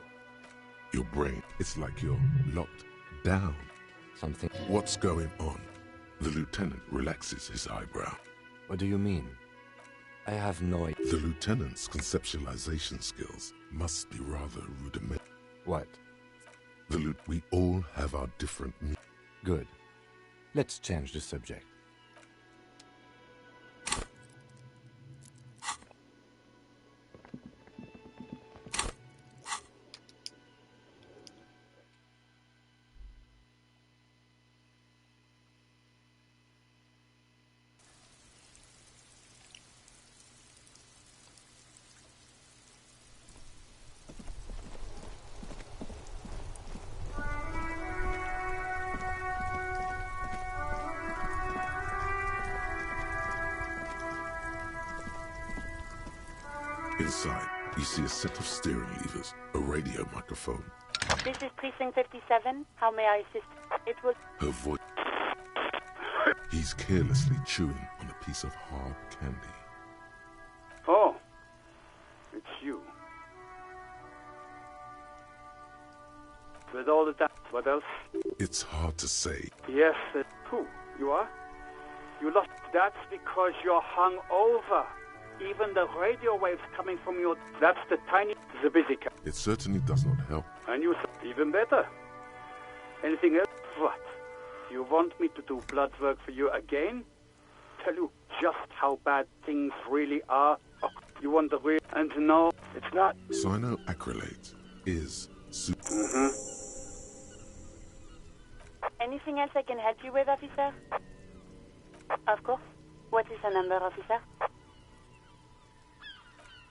[SPEAKER 2] Your brain, it's like you're locked down.
[SPEAKER 4] Something...
[SPEAKER 2] What's going on? The lieutenant relaxes his eyebrow.
[SPEAKER 4] What do you mean? I have no idea.
[SPEAKER 2] The lieutenant's conceptualization skills must be rather rudimentary.
[SPEAKER 4] What?
[SPEAKER 2] We all have our different...
[SPEAKER 4] Good. Let's change the subject.
[SPEAKER 2] Inside, you see a set of steering levers, a radio microphone.
[SPEAKER 9] This is Precinct 57. How may I assist? It was...
[SPEAKER 2] Her voice... He's carelessly chewing on a piece of hard candy.
[SPEAKER 10] Oh, it's you. With all the time, what else?
[SPEAKER 2] It's hard to say.
[SPEAKER 10] Yes, who? You are? You lost... That's because you're hung over. Even the radio waves coming from your... That's the tiny... The busy cat.
[SPEAKER 2] It certainly does not help.
[SPEAKER 10] And you... Even better. Anything else? What? You want me to do blood work for you again? Tell you just how bad things really are? Oh, you want the real... And no, it's not.
[SPEAKER 2] Cyanoacrylate is...
[SPEAKER 9] Anything else I can help you with, officer? Of course. What is the number, officer?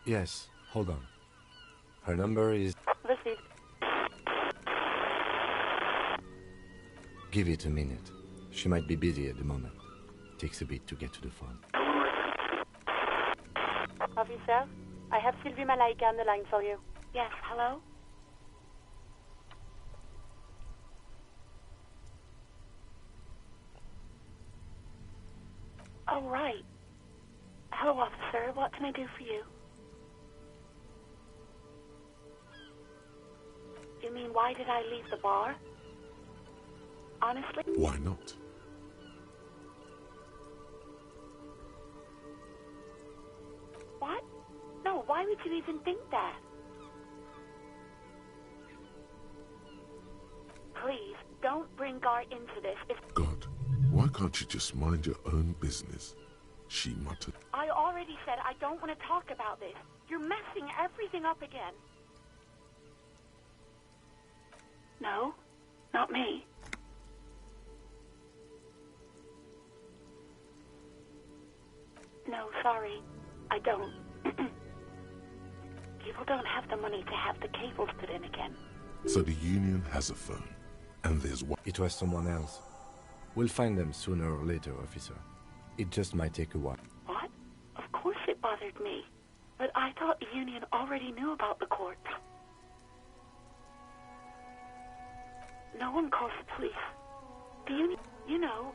[SPEAKER 4] Yes, hold on. Her number is...
[SPEAKER 9] Received.
[SPEAKER 4] Give it a minute. She might be busy at the moment. Takes a bit to get to the phone.
[SPEAKER 9] Officer, I have Sylvie Malaika on the line for you. Yes, hello? Oh, right. Hello, officer. What can I do for you? You mean, why did I leave the bar? Honestly?
[SPEAKER 2] Why not?
[SPEAKER 9] What? No, why would you even think that? Please, don't bring Gar into this.
[SPEAKER 2] God, why can't you just mind your own business? She muttered.
[SPEAKER 9] I already said I don't want to talk about this. You're messing everything up again. No, not me. No, sorry, I don't. People don't have the money to have the cables put in again.
[SPEAKER 2] So the union has a phone, and there's one.
[SPEAKER 4] It was someone else. We'll find them sooner or later, officer. It just might take a while.
[SPEAKER 9] What? Of course it bothered me. But I thought the union already knew about the court. No one calls the police. The union, you know,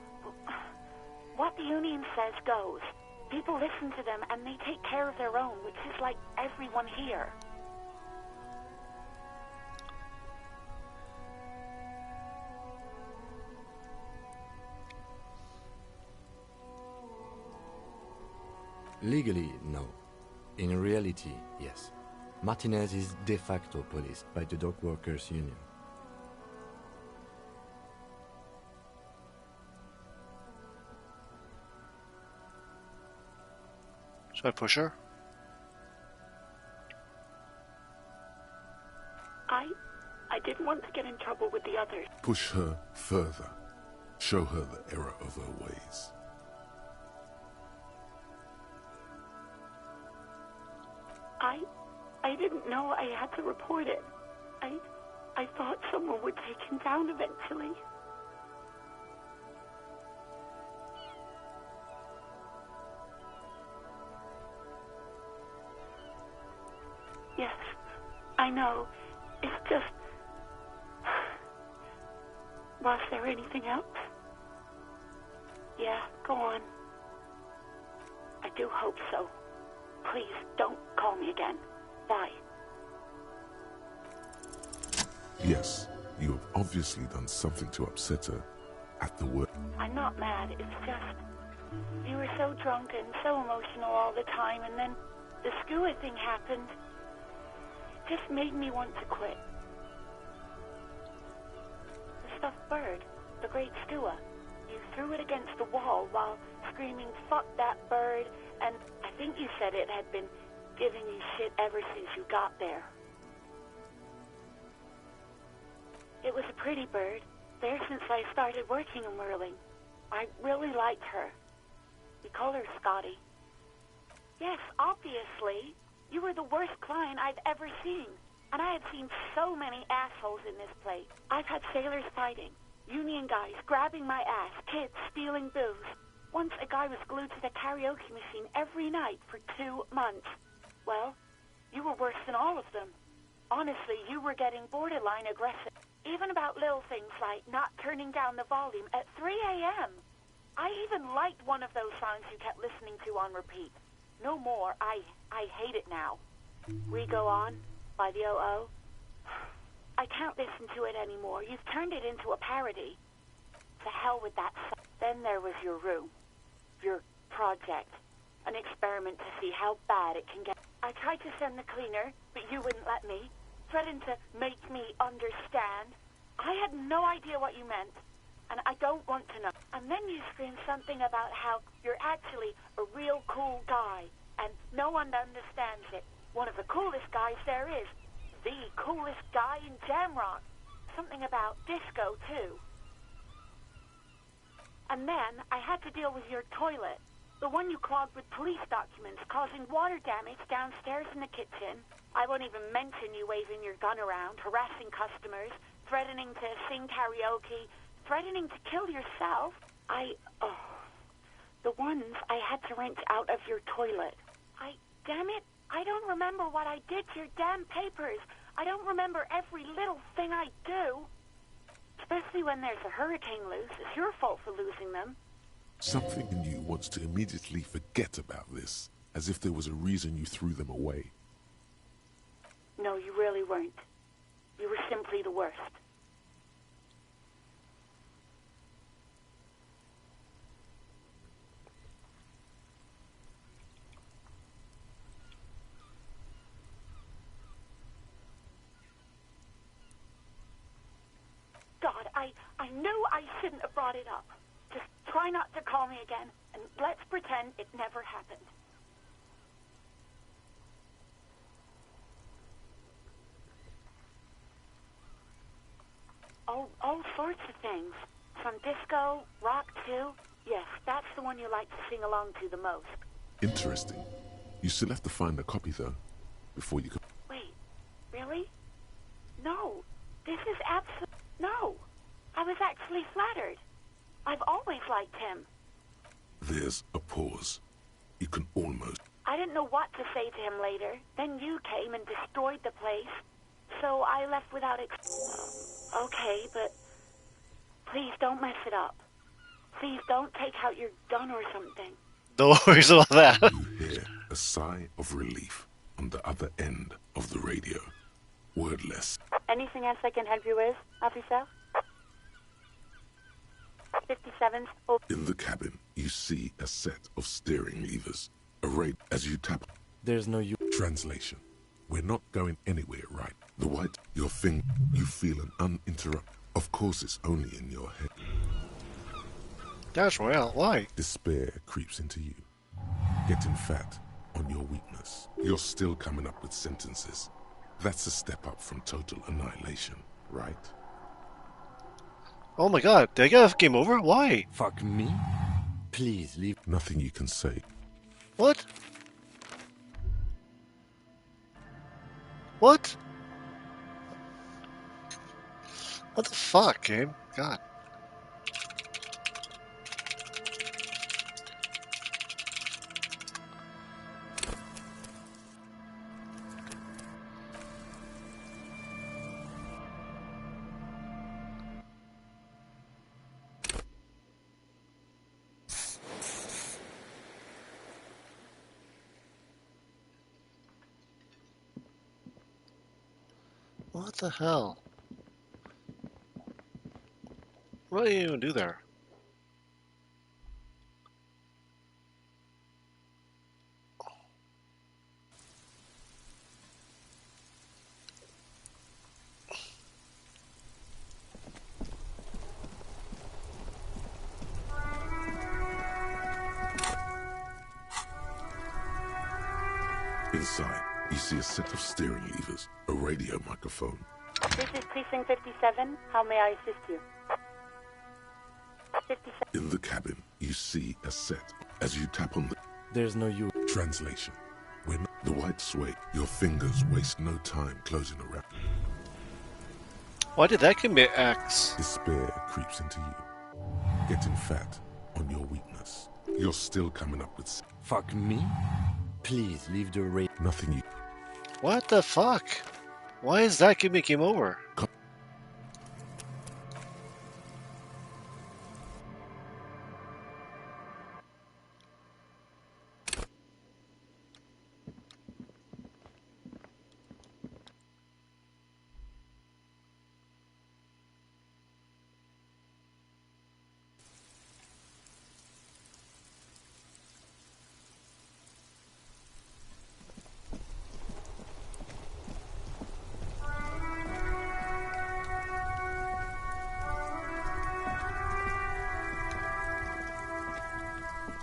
[SPEAKER 9] what the union says goes. People listen to them and they take care of their own, which is like everyone here.
[SPEAKER 4] Legally, no. In reality, yes. Martinez is de facto policed by the dock workers' union.
[SPEAKER 1] Should I push her?
[SPEAKER 9] I didn't want to get in trouble with the others.
[SPEAKER 2] Push her further. Show her the error of her ways.
[SPEAKER 9] I didn't know I had to report it. I thought someone would take him down eventually. Yes, I know. It's just... Was there anything else? Yeah, go on. I do hope so. Please, don't call me again. Bye.
[SPEAKER 2] Yes, you have obviously done something to upset her at the work.
[SPEAKER 9] I'm not mad, it's just... You were so drunk and so emotional all the time, and then the skua thing happened. It just made me want to quit. The stuffed bird, the great skua. You threw it against the wall while screaming, "Fuck that bird," and I think you said it had been giving you shit ever since you got there. It was a pretty bird, there since I started working in whirling. I really liked her. We call her Scotty. Yes, obviously. You were the worst client I've ever seen. And I have seen so many assholes in this place. I've had sailors fighting, union guys grabbing my ass, kids stealing booze. Once a guy was glued to the karaoke machine every night for 2 months. Well, you were worse than all of them. Honestly, you were getting borderline aggressive. Even about little things like not turning down the volume at 3 a.m. I even liked one of those songs you kept listening to on repeat. No more. I hate it now. We Go On by the O.O. I can't listen to it anymore. You've turned it into a parody. To hell with that song. Then there was your room. Your project. An experiment to see how bad it can get. I tried to send the cleaner, but you wouldn't let me. Threatened to make me understand. I had no idea what you meant. And I don't want to know. And then you screamed something about how you're actually a real cool guy, and no one understands it. One of the coolest guys there is. The coolest guy in Jamrock. Something about disco, too. And then I had to deal with your toilet. The one you clogged with police documents, causing water damage downstairs in the kitchen. I won't even mention you waving your gun around, harassing customers, threatening to sing karaoke, threatening to kill yourself. The ones I had to wrench out of your toilet. Damn it, I don't remember what I did to your damn papers. I don't remember every little thing I do. Especially when there's a hurricane loose. It's your fault for losing them.
[SPEAKER 2] Something in you wants to immediately forget about this, as if there was a reason you threw them away.
[SPEAKER 9] No, you really weren't. You were simply the worst. God, I knew I shouldn't have brought it up. Just try not to call me again, and let's pretend it never happened. All sorts of things. From disco, rock too. Yes, that's the one you like to sing along to the most.
[SPEAKER 2] Interesting. You still have to find a copy, though, before you can...
[SPEAKER 9] Wait, really? No, this is absolute... No, I was actually flattered. I've always liked him.
[SPEAKER 2] There's a pause. You can almost...
[SPEAKER 9] I didn't know what to say to him later. Then you came and destroyed the place. So I left without... Okay, but... Please don't mess it up. Please don't take out your gun or something.
[SPEAKER 1] No worries about that.
[SPEAKER 2] You hear a sigh of relief on the other end of the radio. Wordless.
[SPEAKER 9] Anything else I can help you with, officer? 57. Oh.
[SPEAKER 2] In the cabin, you see a set of steering levers. Arrayed as you tap.
[SPEAKER 4] There's no
[SPEAKER 2] Translation. We're not going anywhere, right? The white, your thing, you feel an uninterrupted. Of course it's only in your head.
[SPEAKER 1] Dash Royale, why?
[SPEAKER 2] Despair creeps into you. Getting fat on your weakness. You're still coming up with sentences. That's a step up from total annihilation, right?
[SPEAKER 1] Oh my god, did I get a game over? Why?
[SPEAKER 4] Fuck me? Please leave.
[SPEAKER 2] Nothing you can say.
[SPEAKER 1] What? What? What the fuck, game? God. What the hell? What do you even do there?
[SPEAKER 2] Inside, you see a set of steering levers, a radio microphone.
[SPEAKER 9] This is Precinct 57. How may I assist you? 57.
[SPEAKER 2] In the cabin, you see a set. As you tap on the...
[SPEAKER 4] There's no you.
[SPEAKER 2] Translation. When the white sway, your fingers waste no time closing around.
[SPEAKER 1] Why did that give me X?
[SPEAKER 2] Despair creeps into you, getting fat on your weakness. You're still coming up with...
[SPEAKER 4] Fuck me? Please leave the raid.
[SPEAKER 2] Nothing you...
[SPEAKER 1] What the fuck? Why is that giving me game over?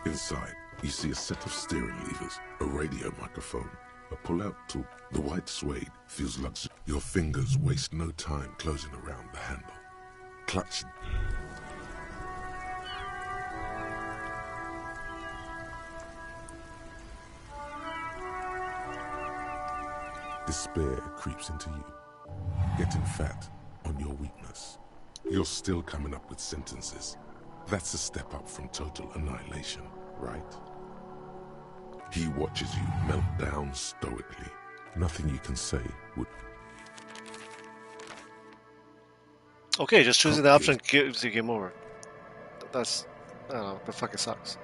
[SPEAKER 2] Inside, you see a set of steering levers, a radio microphone, a pull-out tool. The white suede feels luxurious. Your fingers waste no time closing around the handle. Clutch. Despair creeps into you, getting fat on your weakness. You're still coming up with sentences. That's a step up from total annihilation, right? He watches you melt down stoically. Nothing you can say would...
[SPEAKER 1] Okay, just choosing the option gives you game over. That's... I don't know, but fucking sucks.